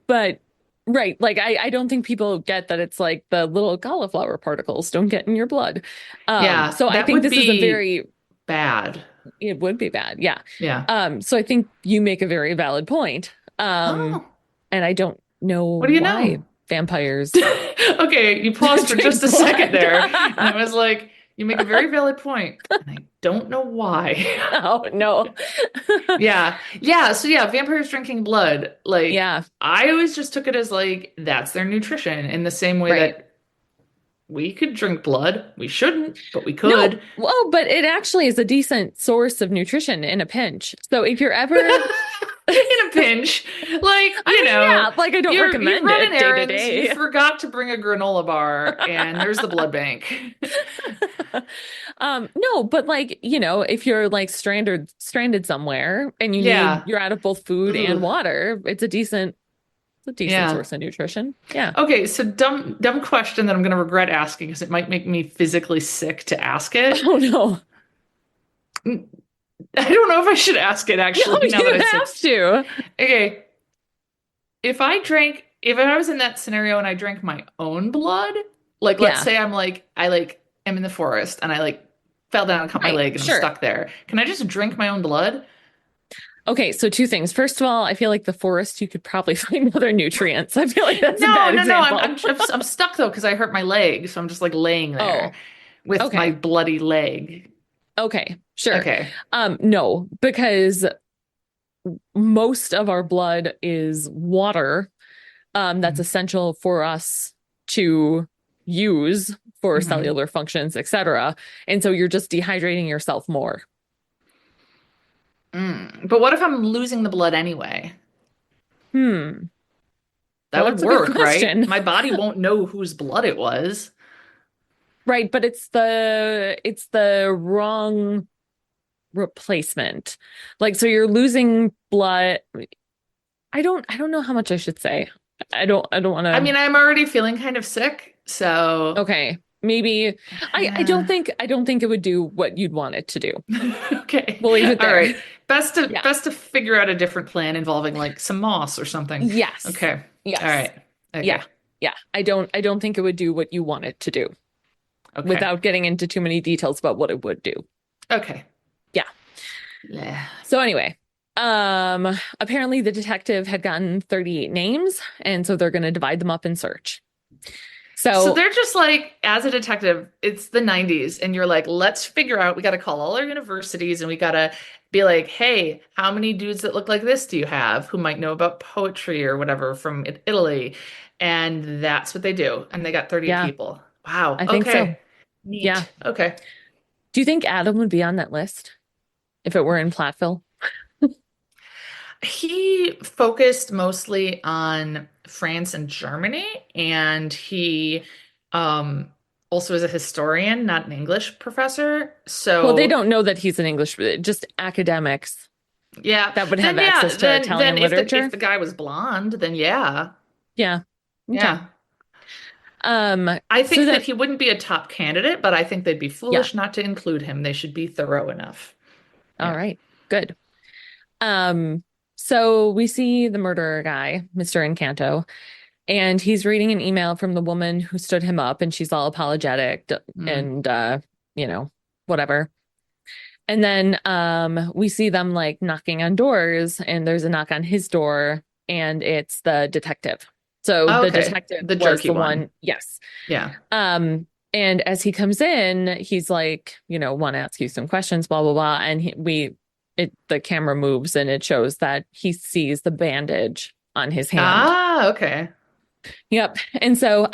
but right, like I don't think people get that it's like the little cauliflower particles don't get in your blood. Yeah, So I that think would this is a be very bad. it would be bad, yeah. Yeah. So I think you make a very valid point. Oh, And I don't what know do you why know? vampires Okay, you paused for just drink a second blood. there, and I was like, you make a very valid point, and I don't know why. Oh no. Yeah. Yeah, so yeah, vampires drinking blood. Like, Yeah, I always just took it as like that's their nutrition in the same way right. that we could drink blood. We shouldn't, but we No, could. well, but it actually is a decent source of nutrition in a pinch. So if you're ever In a pinch. Like, I mean, yeah, like I don't you're recommend running it day to errands, you day. forgot to bring a granola bar, and there's the blood bank. No, but like, if you're like stranded somewhere and Yeah. you're out of both food and Ugh. water, it's a decent Yeah. source of nutrition. Yeah. Okay, so dumb question that I'm gonna regret asking because it might make me physically sick to ask it. Oh no. I don't know if I should ask it No, actually now that I you said. have to. Okay, if I was in that scenario and I drank my own blood, like let's Yeah, say I like am in the forest and I like fell down and cut my right. leg and I'm Sure. stuck there. Can I just drink my own blood? Okay, so two things. First of all, I feel like the forest, you could probably find other nutrients. I feel like that's a No, bad no, no. example. I'm stuck though because I hurt my leg, so I'm just like laying there Oh, with my okay. bloody leg. Okay, sure. Okay. No, because most of our blood is water, that's essential for us to use for Mm-hmm. cellular functions, etc. And so you're just dehydrating yourself more. But what if I'm losing the blood anyway? Hmm. That Well, would that's a good work, right? question. My body won't know whose blood it was. Right, but it's the wrong replacement. Like, so you're losing blood. I don't know how much I should say. I don't want I to. mean, I'm already feeling kind of sick, so Okay. Maybe yeah. I don't think it would do what you'd want it to do. Okay. We'll leave it All there. right. Best to Yeah. best to figure out a different plan involving like some moss or something. Yes. Okay. All Yes. right. Okay. Yeah. Yeah. I don't think it would do what you want it to do Okay. without getting into too many details about what it would do. Okay. Yeah. Yeah. So anyway, apparently the detective had gotten 38 names, and so they're going to divide them up and search. So So, they're just like, as a detective, it's the 90s, and you're like, let's figure out, we got to call all our universities and we got to be like, hey, how many dudes that look like this do you have who might know about poetry or whatever from Italy? And that's what they do. And they got 38 yeah, people. Wow. I think so. Okay. Yeah. Neat. Okay. Do you think Adam would be on that list if it were in Platteville? He focused mostly on France and Germany, and he um, also is a historian, not an English professor. Well, they So don't know that he's an English, just academics yeah, that would have then yeah, access to then Italian if literature. the guy was blonde, then yeah, Yeah. Okay. yeah. I So think that then, he wouldn't be a top candidate, but I think they'd be yeah. foolish not to include him. They should be thorough enough. All Yeah. right. Good. Um, so we see the murderer guy, Mr. Encanto, and he's reading an email from the woman who stood him up, and she's all apologetic Mm. and you know, whatever. And then we see them like knocking on doors, and there's a knock on his door, and it's the detective. So the Okay, detective the was jerky the one. one, yes. Yeah. And as he comes in, he's like, want to ask you some questions, blah blah blah, and the camera moves and it shows that he sees the bandage on his hand. Ah, okay. Yep. And so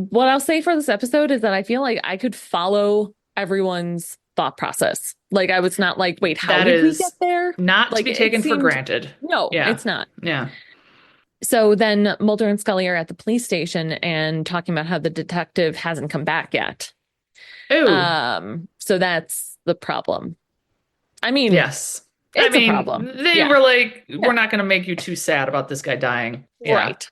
what I'll say for this episode is that I feel like I could follow everyone's thought process. Like I was not like, wait, how That did we get is there? not to Like be it taken for seemed, granted. no, Yeah. it's not. Yeah. So then Mulder and Scully are at the police station and talking about how the detective hasn't come back yet. Ooh, So that's the problem. I mean, yes. I it's a mean, problem. they Yeah. were like, we're Yeah. not going to make you too sad about this guy dying. Yeah. Right.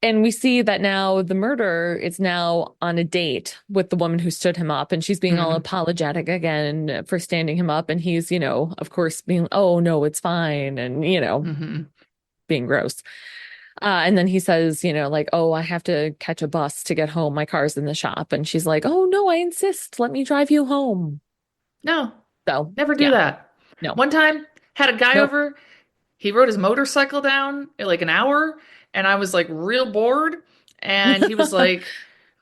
And we see that now the murderer is now on a date with the woman who stood him up, and she's being all Mm. apologetic again for standing him up. And he's, of course, being, oh, no, it's fine. And, Hmm. being gross. And then he says, like, oh, I have to catch a bus to get home. My car's in the shop. And she's like, oh, no, I insist. Let me drive you home. No, So, never do yeah, that. no, One time, had a guy nope. over, he rode his motorcycle down in like an hour, and I was like real bored. And he was like,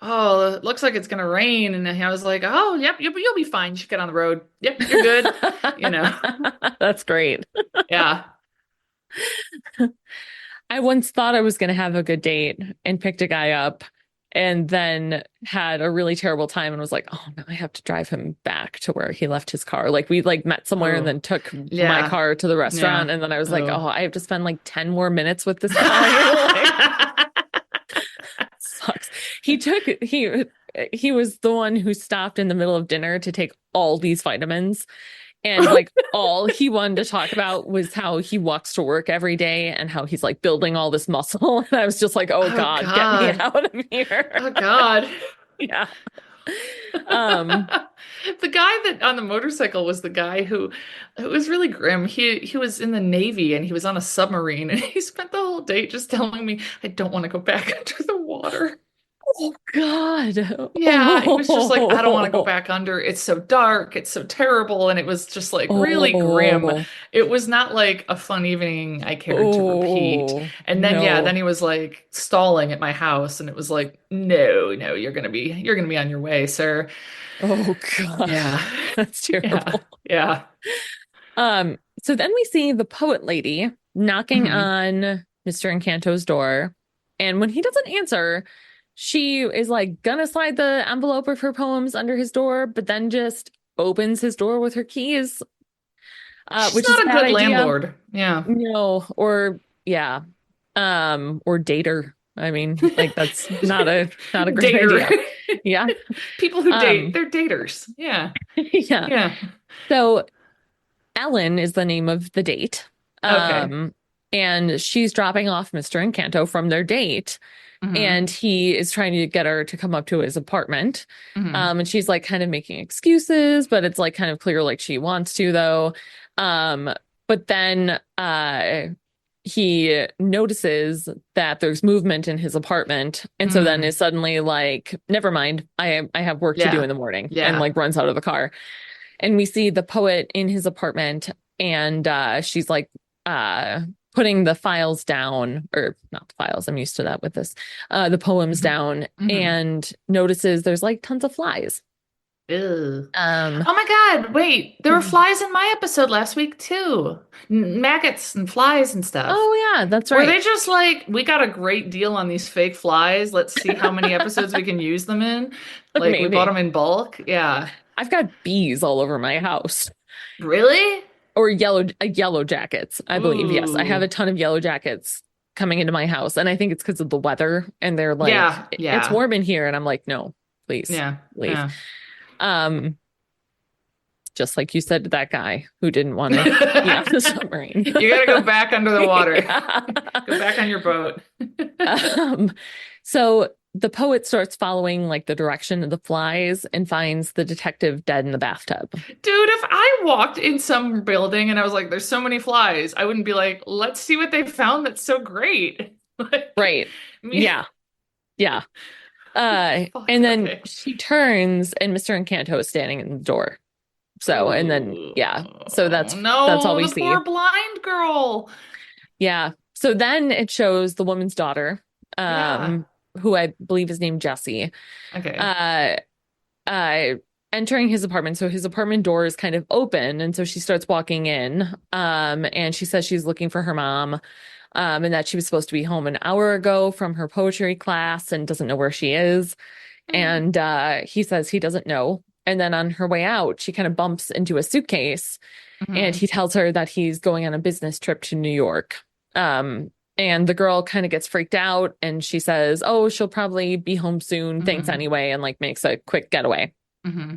oh, it looks like it's gonna rain. And I was like, oh, yep, you'll be fine. You should get on the road. Yep, you're good. You know, That's great. yeah. I once thought I was going to have a good date and picked a guy up and then had a really terrible time and was like, oh, no, I have to drive him back to where he left his car. Like we like met somewhere and Oh, then took my yeah, car to the restaurant. yeah. And then I was like, Oh. oh, I have to spend like 10 more minutes with this guy. Like, sucks. He was the one who stopped in the middle of dinner to take all these vitamins. And like all he wanted to talk about was how he walks to work every day and how he's like building all this muscle. And I was just like, oh Oh God, get me God. out of here. Oh God. Yeah. Um, The guy that on the motorcycle was the guy who it was really grim. He was in the Navy and he was on a submarine and he spent the whole date just telling me I don't want to go back under the water. oh God. Yeah, he was just like, I don't want to go Oh, back under. It's so dark. It's so terrible. And it was just like really grim. oh, It was not like a fun evening I cared to repeat. oh, And then, yeah, then no. he was like stalling at my house. And it was like, no, no, you're gonna be on your way, sir. Oh God. Yeah. That's Yeah. terrible. Yeah. So then we see the poet lady knocking Hmm. on Mr. Encanto's door. And when he doesn't answer, she is like gonna slide the envelope of her poems under his door, but then just opens his door with her keys, She's which is a not a bad good idea. landlord. Yeah. No, or yeah, or dater. I mean, like that's not a great Dater. idea. Yeah. People who date, Um, they're daters. Yeah. yeah. Yeah. So Ellen is the name of the date. Okay. Um, and she's dropping off Mr. Encanto from their date, Hmm. and he is trying to get her to come up to his apartment. Hmm. And she's like kind of making excuses, but it's like kind of clear like she wants to though. Um, but then he notices that there's movement in his apartment, and so then Mm. is suddenly like, never mind, I have work to do in Yeah. the morning, and Yeah. like runs out of the car. And we see the poet in his apartment, and she's like uh putting the files down, or not the files, I'm used to that with this, the poems Hmm. down, Hmm. and notices there's like tons of flies. Ew. Um, Oh my God, wait, there were flies in my episode last week too. Maggots and flies and stuff. oh yeah, that's Were they right. just like, we got a great deal on these fake flies. Let's see how many episodes we can use them in. Like we bought Maybe. them in bulk. Yeah. I've got bees all over my house. Really? Or yellow jackets, I believe. Yes, I have Ooh. a ton of yellow jackets coming into my house, and I think it's because of the weather. And they're like, Yeah. It's Yeah. warm in here," and I'm like, "No, please Yeah. leave." Yeah. Um, just like you said to that guy who didn't want to be on the submarine. You gotta go back under the water. Yeah. Go back on your boat. Um, so the poet starts following like the direction of the flies and finds the detective dead in the bathtub. Dude, if I walked in some building and I was like, there's so many flies, I wouldn't be like, let's see what they found that's so great. Like, Right. me, Yeah. Yeah. fuck, And then okay. she turns and Mr. Encanto is standing in the door. So, and then Ooh. yeah. So that's all No, we the see. poor blind girl. Yeah. So then it shows the woman's daughter, Yeah. who I believe is named Jessie, Okay. uh, uh, entering his apartment. So his apartment door is kind of open, and so she starts walking in. And she says she's looking for her mom, and that she was supposed to be home an hour ago from her poetry class and doesn't know where she is. Hmm. And he says he doesn't know. And then on her way out, she kind of bumps into a suitcase, and Hmm. he tells her that he's going on a business trip to New York. And the girl kind of gets freaked out, and she says, "Oh, she'll probably be home soon. Thanks Hmm. anyway," and like makes a quick getaway. Hmm.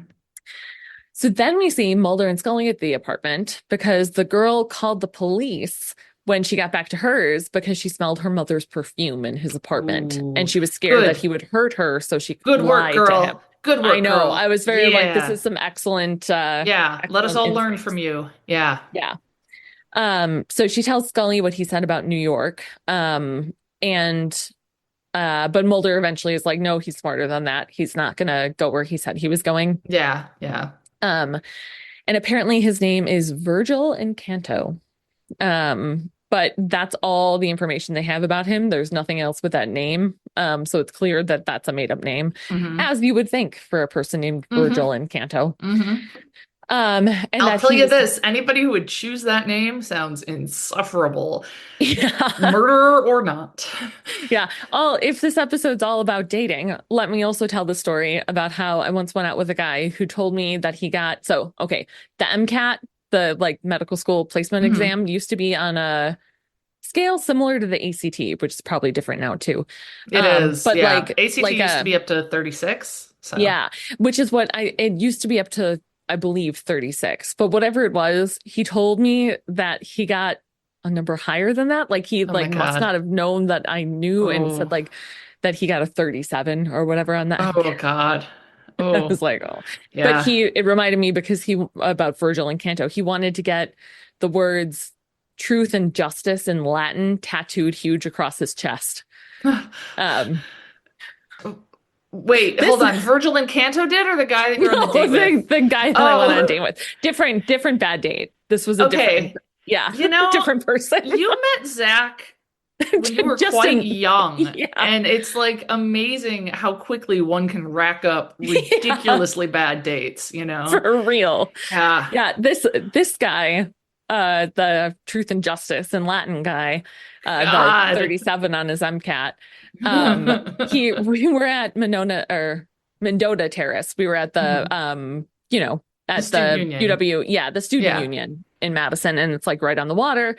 So then we see Mulder and Scully at the apartment because the girl called the police when she got back to hers because she smelled her mother's perfume in his apartment, and Ooh. she was scared that he Good. would hurt her, so she Good work, lied to him. girl. Good I work, know. I girl. was very like, this Yeah. is some excellent, Yeah. Let us excellent all learn from instincts. you. Yeah. Yeah. So she tells Scully what he said about New York. And but Mulder eventually is like, no, he's smarter than that. He's not gonna go where he said he was going. Yeah. Yeah. Um, and apparently his name is Virgil Encanto. But that's all the information they have about him. There's nothing else with that name. So it's clear that that's a made-up name, Hmm. as you would think for a person named Virgil Hmm. Encanto. Hmm. And I'll that tell you he's this, anybody who would choose that name sounds insufferable, yeah. murderer or not. Yeah. Oh, if this episode's all about dating, let me also tell the story about how I once went out with a guy who told me that he got, so, okay, the MCAT, the like medical school placement Hmm. exam used to be on a scale similar to the ACT, which is probably different now too. It is, But yeah. like, ACT like used to a, be up to 36, so. yeah, which is what it used to be up to, I believe, 36. But whatever it was, he told me that he got a number higher than that. Like he Oh my like must God. not have known that I knew and said Oh, like that he got a 37 or whatever on the oh MCAT. God. I Oh, was like, oh, but yeah. it reminded me because about Virgil and Canto, he wanted to get the words truth and justice in Latin tattooed huge across his chest. Um, Wait, this hold on. Virgil and Canto did, or the guy that you're on the no, date with? the guy that I went on a Oh, date with, different bad date. This was a different, okay. yeah, You know, different person. you met Zach when you were Just quite in, young, yeah, and it's like amazing how quickly one can rack up yeah, ridiculously bad dates, you know? for real. Yeah. Yeah, this guy, the Truth and Justice in Latin guy, the God. 37 on his MCAT. We were at Mendota Terrace. We were at the Mhm. The at student the union. UW, yeah, the student Yeah. union in Madison, and it's like right on the water.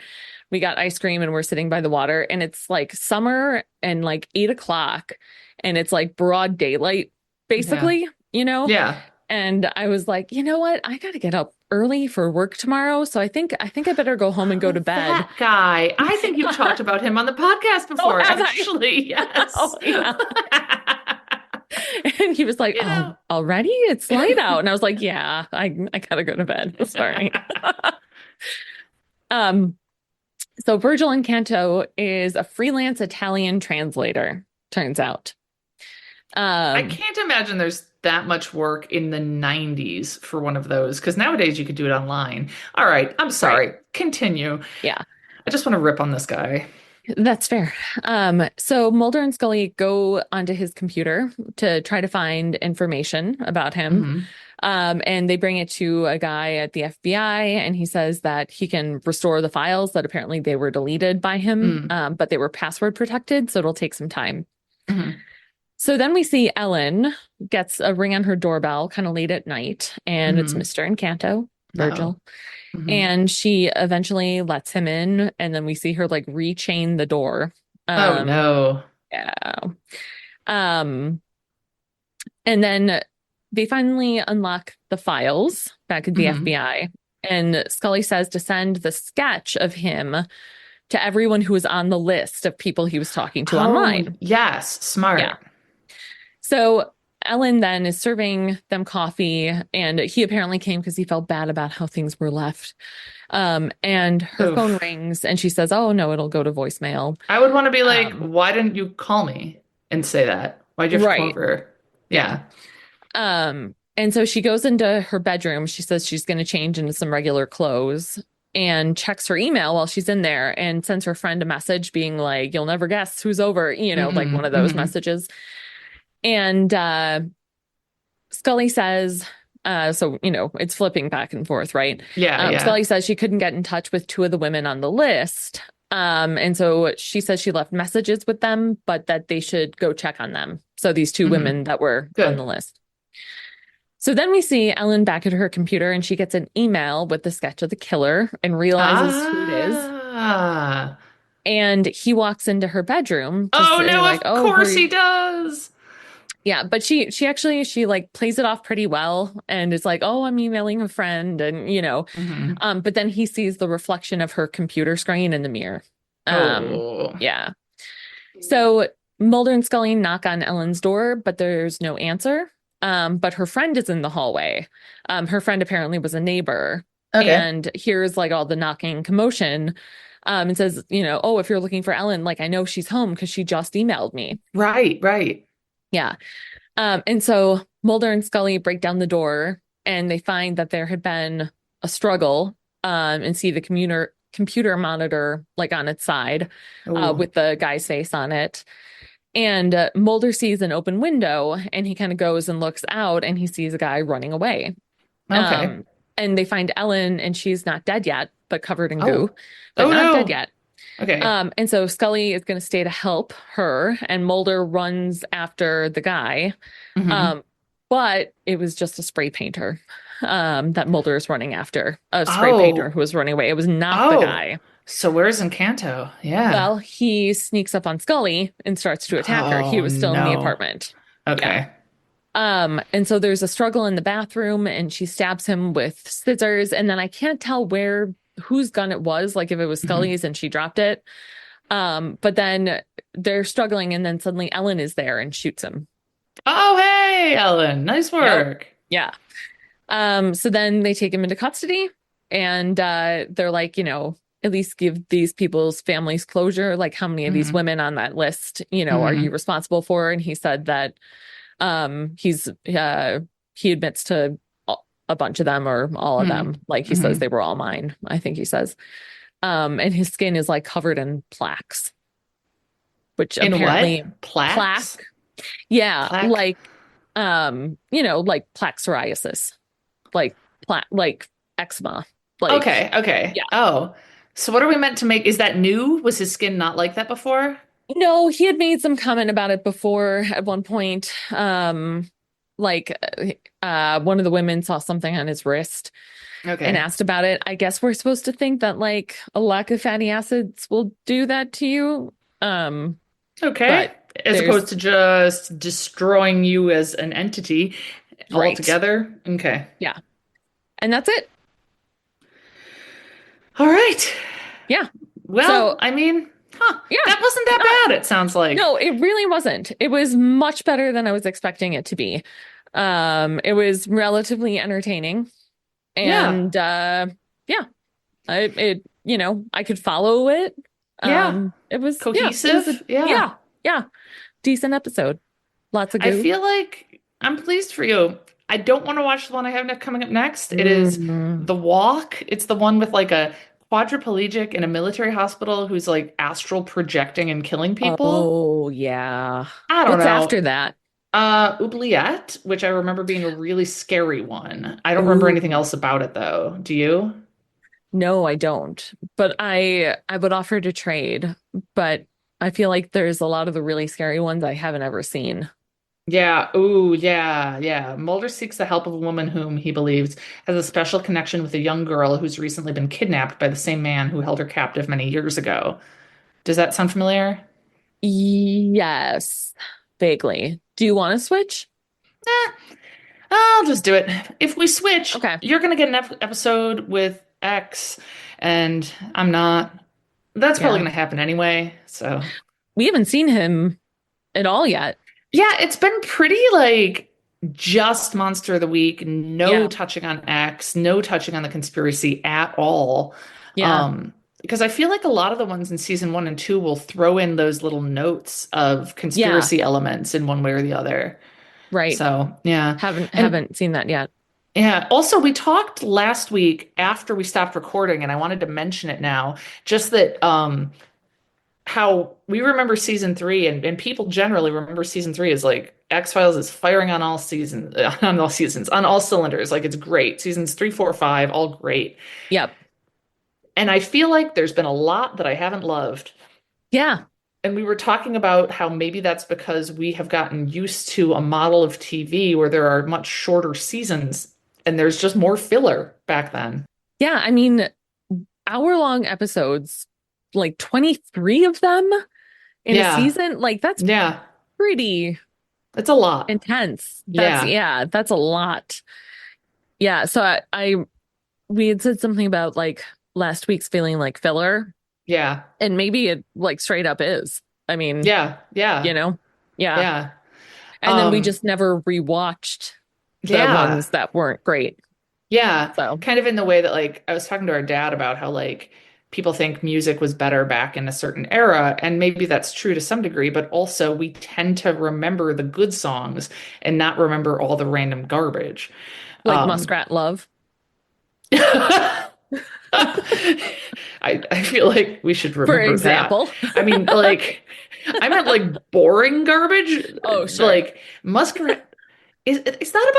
We got ice cream and we're sitting by the water, and it's like summer and like 8 o'clock, and it's like broad daylight, Yeah. basically, you know. Yeah. And I was like, you know what? I got to get up early for work tomorrow, so I think I better go home and go Oh, to bed. that guy. I think you've talked about him on the podcast Oh, before, have I? actually. Yes. Oh, yeah. And he was like, You "Oh, know. already? It's light out." And I was like, "Yeah, I gotta go to bed. Sorry." Um, so Virgil Incanto is a freelance Italian translator, turns out. I Um, can't imagine there's that much work in the 90s for one of those, because nowadays you could do it online. All right, I'm right. sorry. Continue. Yeah. I just want to rip on this guy. That's fair. So Mulder and Scully go onto his computer to try to find information about him. Hmm. And they bring it to a guy at the FBI, and he says that he can restore the files that apparently they were deleted by him, Mm. but they were password protected, so it'll take some time. Hmm. So then we see Ellen gets a ring on her doorbell kind of late at night, and it's Hmm. Mr. Encanto, No. Virgil. Hmm. And she eventually lets him in, and then we see her like rechain the door. Oh Um, no. yeah. Um, and then they finally unlock the files back at the Hmm. FBI. And Scully says to send the sketch of him to everyone who was on the list of people he was talking to Oh, online. yes. Yeah. Smart. So Ellen then is serving them coffee, and he apparently came because he felt bad about how things were left. And her phone Oof. rings and she says, "Oh no, it'll go to voicemail." I would want to be like, Um, why didn't you call me and say that? Why'd you have to come right. over? Yeah. Yeah. And so she goes into her bedroom. She says she's going to change into some regular clothes and checks her email while she's in there and sends her friend a message being like, "You'll never guess who's over," like one Hmm. of those Hmm. messages. And Scully says, it's flipping back and forth, right? Yeah, yeah. Scully says she couldn't get in touch with two of the women on the list. And so she says she left messages with them, but that they should go check on them. So these two Hmm. women that were on the Good. list. So then we see Ellen back at her computer, and she gets an email with the sketch of the killer and realizes who it is. Ah. And he walks into her bedroom to Oh say no, like, of "Oh, course he does. yeah." But she like plays it off pretty well and is like, "Oh, I'm emailing a friend," and Hmm. but then he sees the reflection of her computer screen in the mirror. Oh. Yeah. So Mulder and Scully knock on Ellen's door, but there's no answer. But her friend is in the hallway. Her friend apparently was a neighbor Okay. and hears like all the knocking commotion. And says, "Oh, if you're looking for Ellen, like I know she's home because she just emailed me." Right, right. Yeah. And so Mulder and Scully break down the door and they find that there had been a struggle, and see the computer monitor like on its side, Oh, with the guy's face on it. And Mulder sees an open window and he kind of goes and looks out and he sees a guy running away. okay. Um, and they find Ellen and she's not dead yet, but covered in Oh, goo, but oh not dead no. yet. Okay. And so Scully is going to stay to help her, and Mulder runs after the guy. Hmm. Um, but it was just a spray painter, that Mulder is running after, a spray painter Oh, who was running away. It was not the oh. guy. So where's Encanto? Yeah. Well, he sneaks up on Scully and starts to attack her. He Oh was still in the no. apartment. Yeah. Okay. And so there's a struggle in the bathroom and she stabs him with scissors. And then I can't tell whose gun it was, like if it was Hmm. Scully's and she dropped it. But then they're struggling and then suddenly Ellen is there and shoots him. Oh, hey, Ellen. Nice Yep. work. Yeah. So then they take him into custody and they're like, at least give these people's families closure. Like, how many of these Hmm. women on that list, are you Hmm. responsible for? And he said that he's he admits to a bunch of them or all of Hmm. them. Like he says Hmm. they were all mine, I think he says. And his skin is like covered in plaques, which In what? apparently plaque, Plaques? yeah, Plaque? like like plaque psoriasis, like like eczema. Like, Okay, okay. yeah. Oh. So what are we meant to make? Is that new? Was his skin not like that before? No, he had made some comment about it before at one point. Like one of the women saw something on his wrist and Okay. asked about it. I guess we're supposed to think that like a lack of fatty acids will do that to you. Um, Okay. but As opposed there's to just destroying you as an entity right. altogether. Okay. Yeah. And that's it. All right. Yeah. Well, So, I mean, yeah, that wasn't not that bad, it sounds like. no, it really wasn't. It was much better than I was expecting it to be. It was relatively entertaining Yeah. and yeah, I could follow it. Yeah. It was a Cohesive. Yeah. yeah, yeah, decent episode. Lots of I goo. feel like I'm pleased for you. I don't want to watch the one I have coming up next. It is Mm. The Walk. It's the one with like a quadriplegic in a military hospital who's like astral projecting and killing people. Oh, yeah. I don't What's know. after that? Oubliette, which I remember being a really scary one. I don't remember anything Ooh. else about it though. Do you? No, I don't. But I would offer to trade, but I feel like there's a lot of the really scary ones I haven't ever seen. Yeah. Ooh, yeah, yeah. Mulder seeks the help of a woman whom he believes has a special connection with a young girl who's recently been kidnapped by the same man who held her captive many years ago. Does that sound familiar? Yes, vaguely. Do you want to switch? Eh, I'll just do it. If we switch, Okay. you're gonna get an episode with X, and I'm not. That's probably Yeah. gonna happen anyway. So, We haven't seen him at all yet. yeah, it's been pretty like just Monster of the Week, no Yeah. touching on X, no touching on the conspiracy at all. Yeah. Because I feel like a lot of the ones in season 1 and 2 will throw in those little notes of Yeah. conspiracy elements in one way or the other. Right. So, yeah. Haven't And haven't seen that yet. yeah, also we talked last week after we stopped recording, and I wanted to mention it now, just that how we remember season 3 and people generally remember season 3 as like X-Files is firing on all seasons on all seasons, on all cylinders. Like it's great. Seasons 3, 4, 5, all great. Yep. And I feel like there's been a lot that I haven't loved. Yeah. And we were talking about how maybe that's because we have gotten used to a model of TV where there are much shorter seasons and there's just more filler back then. Yeah. I mean, hour-long episodes, like 23 of them in a Yeah. season, like that's Yeah. pretty It's a lot. intense. Yeah. That's a lot. Yeah. So we had said something about like last week's feeling like filler, Yeah. and maybe it like straight up is. I mean, Yeah. you Yeah. know, yeah. Yeah. And then we Um, just never rewatched the yeah. ones that weren't great. Yeah. So, Kind of in the way that like I was talking to our dad about how like people think music was better back in a certain era, and maybe that's true to some degree, but also we tend to remember the good songs and not remember all the random garbage. like Um, Muskrat Love, I feel like we should for remember that. example. I mean, like I meant like boring garbage. Oh, sure. Like muskrat is that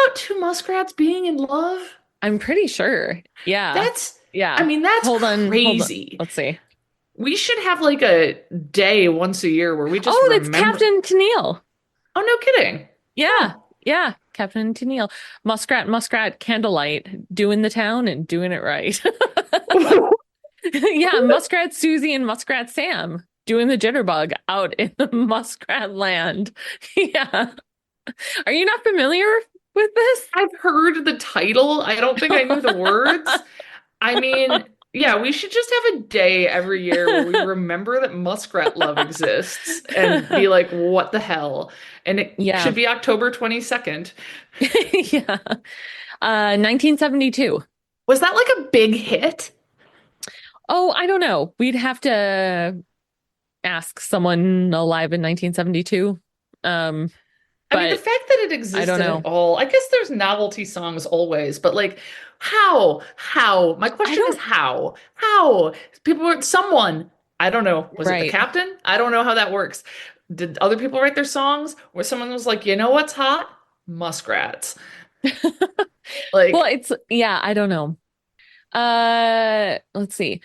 about two muskrats being in love? I'm pretty sure. Yeah. That's I Yeah. mean, that's Hold on. crazy. Let's see. We should have like a day once a year where we just Oh, that's remember. Captain Tennille. Oh, no kidding. Yeah. Huh. Yeah. Captain Tennille. Muskrat, Candlelight, doing the town and doing it right. Yeah. Muskrat Susie and Muskrat Sam doing the jitterbug out in the muskrat land. Yeah. Are you not familiar with this? I've heard the title. I don't think I knew the words. I mean, Yeah, we should just have a day every year where we remember that Muskrat Love exists and be like, what the hell? And it Yeah. should be October 22nd. Yeah. 1972. Was that like a big hit? Oh, I don't know. We'd have to ask someone alive in 1972. Um, I mean, the but fact that it I don't existed at know. all, I guess there's novelty songs always, but like, how? How? My I question is don't, how? How? People were, someone, I don't know, was it the right. captain? I don't know how that works. Did other people write their songs where someone was like, you know what's hot? Muskrats. Well, Like, yeah, I don't know. Let's see.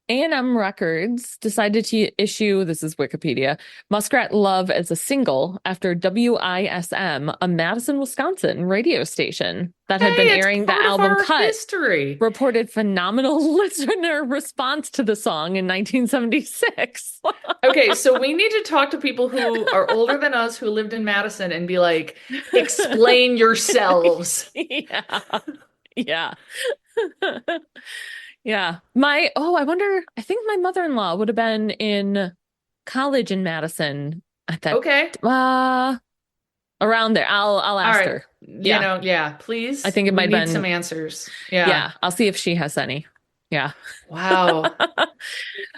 A&M Records decided to issue, this is Wikipedia, Muskrat Love as a single after WISM, a Madison, Wisconsin radio station that hey, had been it's airing the part of album our cut, history. reported phenomenal listener response to the song in 1976. Okay, so we need to talk to people who are older than us who lived in Madison and be like, explain yourselves. Yeah. Yeah. Yeah. I wonder, I think my mother-in-law would have been in college in Madison at that Okay. around there. I'll All ask right. her. You Yeah. know, yeah, I please. think it We might have need some been, answers. Yeah. yeah, I'll see if she has any. Yeah. Wow.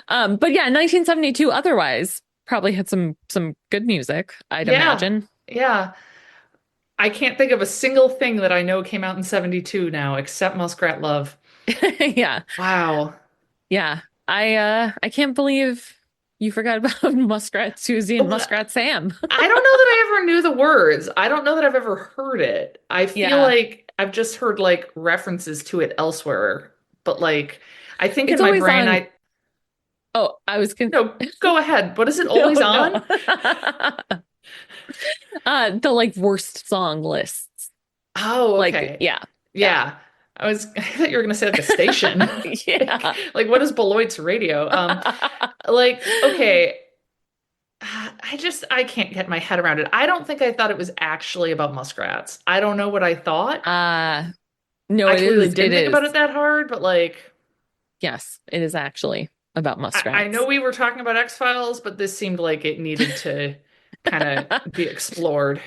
But yeah, 1972 otherwise probably had some good music, I'd Yeah. imagine. Yeah. I can't think of a single thing that I know came out in 72 now except Muskrat Love. Yeah. Wow. Yeah. I can't believe you forgot about Muskrat Susie and Oh, Muskrat Sam. I don't know that I ever knew the words. I don't know that I've ever heard it. I feel Yeah. like I've just heard like references to it elsewhere. But like, I think It's in my always brain, on. Oh, I was con no, go ahead. What is it no, always no. on? The like worst song lists. Oh, Like, okay. yeah. Yeah. Yeah. I thought you were gonna say like a station. Like, Yeah. like what is Beloit's radio? Like, okay. I can't get my head around it. I don't think I thought it was actually about muskrats. I don't know what I thought. Uh no, I it clearly is. It didn't think is. about it that hard, but like Yes, it is actually about I know muskrats. we were talking about X-Files, but this seemed like it needed to kind of be explored.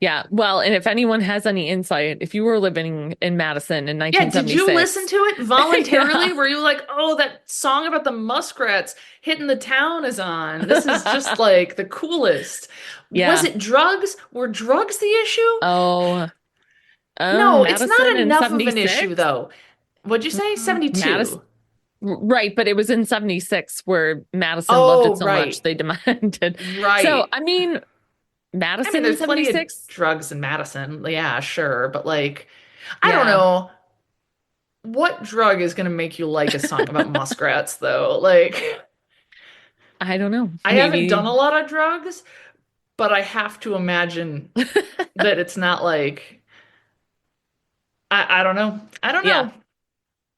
Yeah. Well, and if anyone has any insight, if you were living in Madison in Yeah, did you listen 1976, to it voluntarily? yeah. Were you like, oh, that song about the muskrats hitting the town is on? This is just like the coolest. Was Yeah. it drugs? Were drugs the issue? Oh, No, it's Madison not in enough of an issue 76? though. What'd you say? Madison, 72. right, but it was in 76 where Madison loved it Oh, so much right. they demanded. So, Right. I mean, I mean, Madison in there's plenty of 76? drugs in Madison. Yeah, sure. But like, I don't Yeah, know. What drug is going to make you like a song about muskrats, though? Like, I don't know. I haven't done Maybe. a lot of drugs, but I have to imagine that it's not like, I don't know. I don't Yeah, know.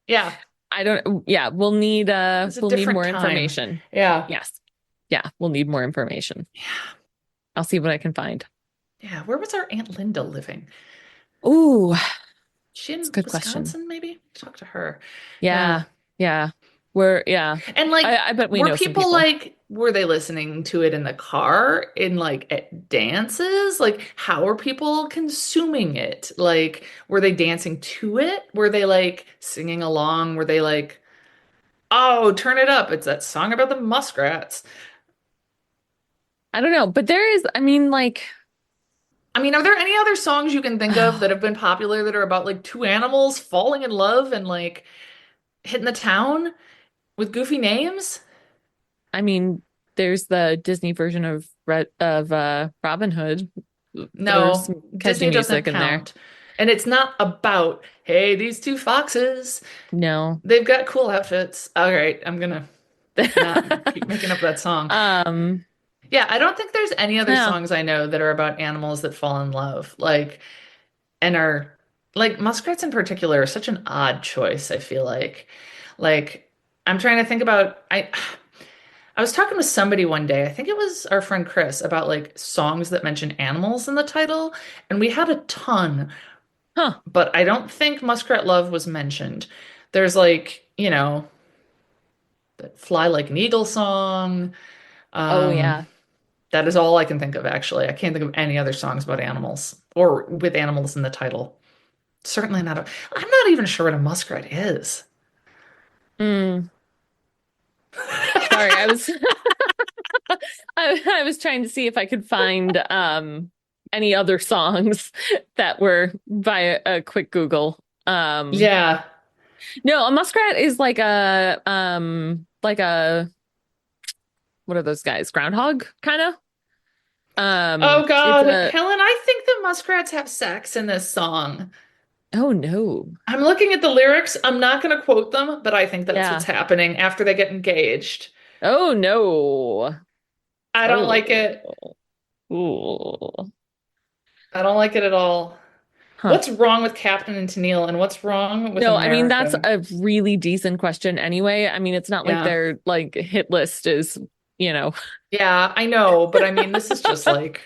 Yeah, I don't, yeah, it's a we'll need different more time. information. Yeah. Yes. Yeah, we'll need more information. Yeah. I'll see what I can find. Yeah. Where was our Aunt Linda living? Ooh, She it's a in good question. Wisconsin, maybe? Talk to her. Yeah. Yeah, yeah. Yeah. And like, I bet we were know some people people. like, were they listening to it in the car, in like at dances? Like, how were people consuming it? Like, were they dancing to it? Were they like singing along? Were they like, oh, turn it up? It's that song about the muskrats. I don't know, but there is, I mean, like, I mean, are there any other songs you can think of that have been popular that are about like two animals falling in love and like hitting the town with goofy names? I mean, there's the Disney version of Robin Hood. There's No, some catchy Disney doesn't music in there. count. And it's not about, hey, these two foxes, No. they've got cool outfits. All right, I'm gonna not keep making up that song. Um, Yeah, I don't think there's any other yeah. songs I know that are about animals that fall in love. Like, and are like muskrats in particular are such an odd choice, I feel like. Like, I'm trying to think about I was talking with somebody one day, I think it was our friend Chris, about like songs that mention animals in the title, and we had a ton, Huh. but I don't think Muskrat Love was mentioned. There's like, the Fly Like an Eagle song. Oh Um, yeah. that is all I can think of, actually. I can't think of any other songs about animals or with animals in the title. Certainly not. I'm not even sure what a muskrat is. Mm, sorry, I was I was trying to see if I could find any other songs that were via a quick Google. Yeah. No, a muskrat is like a what are those guys? Groundhog kind of? Oh It's God, a Helen, I think the muskrats have sex in this song. oh no. I'm looking at the lyrics. I'm not going to quote them, but I think that's what's Yeah. happening after they get engaged. Oh no. I don't like Oh. it. Ooh. I don't like it at all. Huh. What's wrong with Captain and Tennille, and what's wrong with No, I mean that's America? a really decent question anyway. I mean, it's not like Yeah. their like hit list is, you know. Yeah, I know, but I mean, this is just like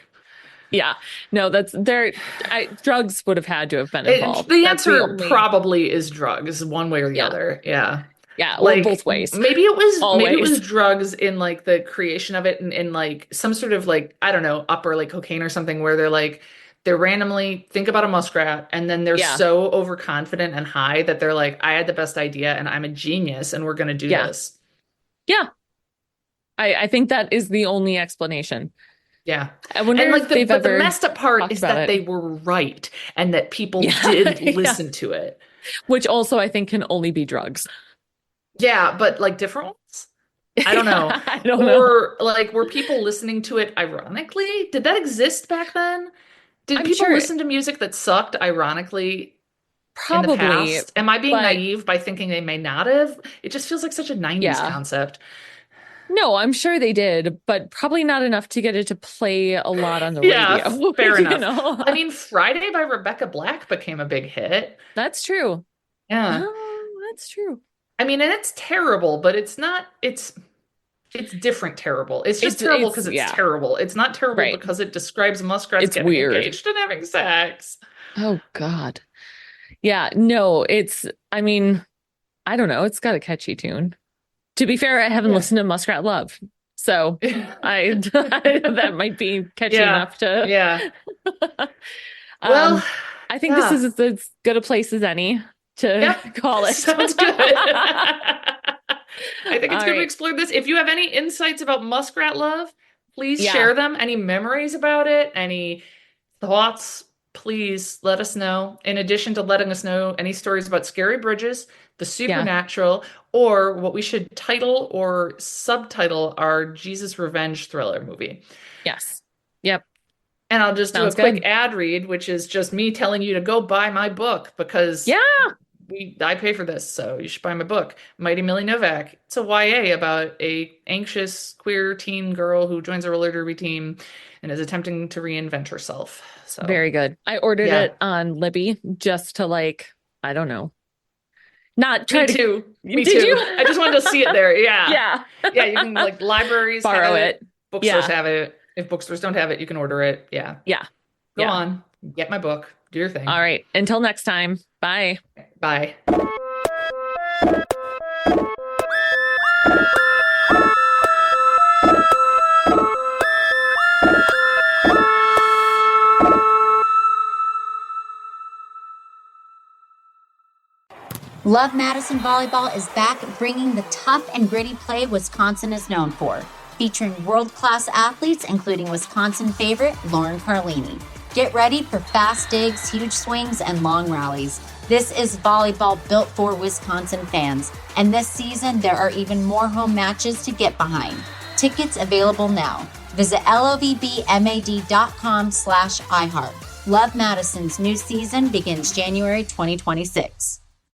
Yeah. No, that's there drugs would have had to have been involved. the That's the answer only probably is drugs, one way or the yeah. other. Yeah. Yeah, or both Like ways. maybe it was Always. drugs in like the creation of it and in like some sort of like I don't know upper like cocaine or something where they're randomly think about a muskrat and then they're Yeah. so overconfident and high that they're like I had the best idea and I'm a genius and we're gonna do Yeah. this. Yeah. I think that is the only explanation. Yeah. I wonder And like if they've but the ever messed up part talked is about that it. they were right and that people Yeah. did Yeah. listen to it. Which also I think can only be drugs. Yeah, but like different ones? I don't know. I don't know. Or like were people listening to it ironically? Did that exist back then? Did I'm people sure listen to music that sucked ironically in the probably, past? Am I being but naive by thinking they may not have? It just feels like such a 90s yeah. concept. No, I'm sure they did, but probably not enough to get it to play a lot on the Yeah, radio, fair you enough. know? I mean, Friday by Rebecca Black became a big hit. That's true. Yeah. Oh, that's true. I mean, and it's terrible, but it's not, it's different terrible. It's just terrible because it's Yeah, terrible. It's not terrible right. because it describes muskrats It's getting weird. engaged and having sex. Oh God. Yeah, no, I mean, I don't know. It's got a catchy tune. To be fair, I haven't Yeah. listened to Muskrat Love. So that might be catchy Yeah. enough to Yeah. Well, um I think this yeah. is as good a place as any to Yep. call it. Sounds good. I think it's All good we right. explored this. If you have any insights about Muskrat Love, please Yeah. share them. Any memories about it, any thoughts, please let us know. In addition to letting us know any stories about scary bridges, the Yeah. supernatural, or what we should title or subtitle our Jesus Revenge thriller movie. Yes. Yep. And I'll just do a Sounds quick good. ad read, which is just me telling you to go buy my book because Yeah. I pay for this, so you should buy my book, Mighty Millie Novak. It's a YA about a anxious queer teen girl who joins a roller derby team and is attempting to reinvent herself. So Very good. I ordered yeah, it on Libby just to like, I don't know, not me try to. too. Me Did too. you? I just wanted to see it there. Yeah, Yeah. yeah. You can like libraries have Borrow it, it. bookstores Yeah. have it. If bookstores don't have it, you can order it. Yeah, Yeah. go Yeah. on, get my book, do your thing. All right. Until next time. Bye. Bye. Love Madison Volleyball is back, bringing the tough and gritty play Wisconsin is known for, featuring world-class athletes including Wisconsin favorite Lauren Carlini. Get ready for fast digs, huge swings, and long rallies. This is volleyball built for Wisconsin fans, and this season there are even more home matches to get behind. Tickets available now. Visit lovbmad.com/iHeart. Love Madison's new season begins January 2026.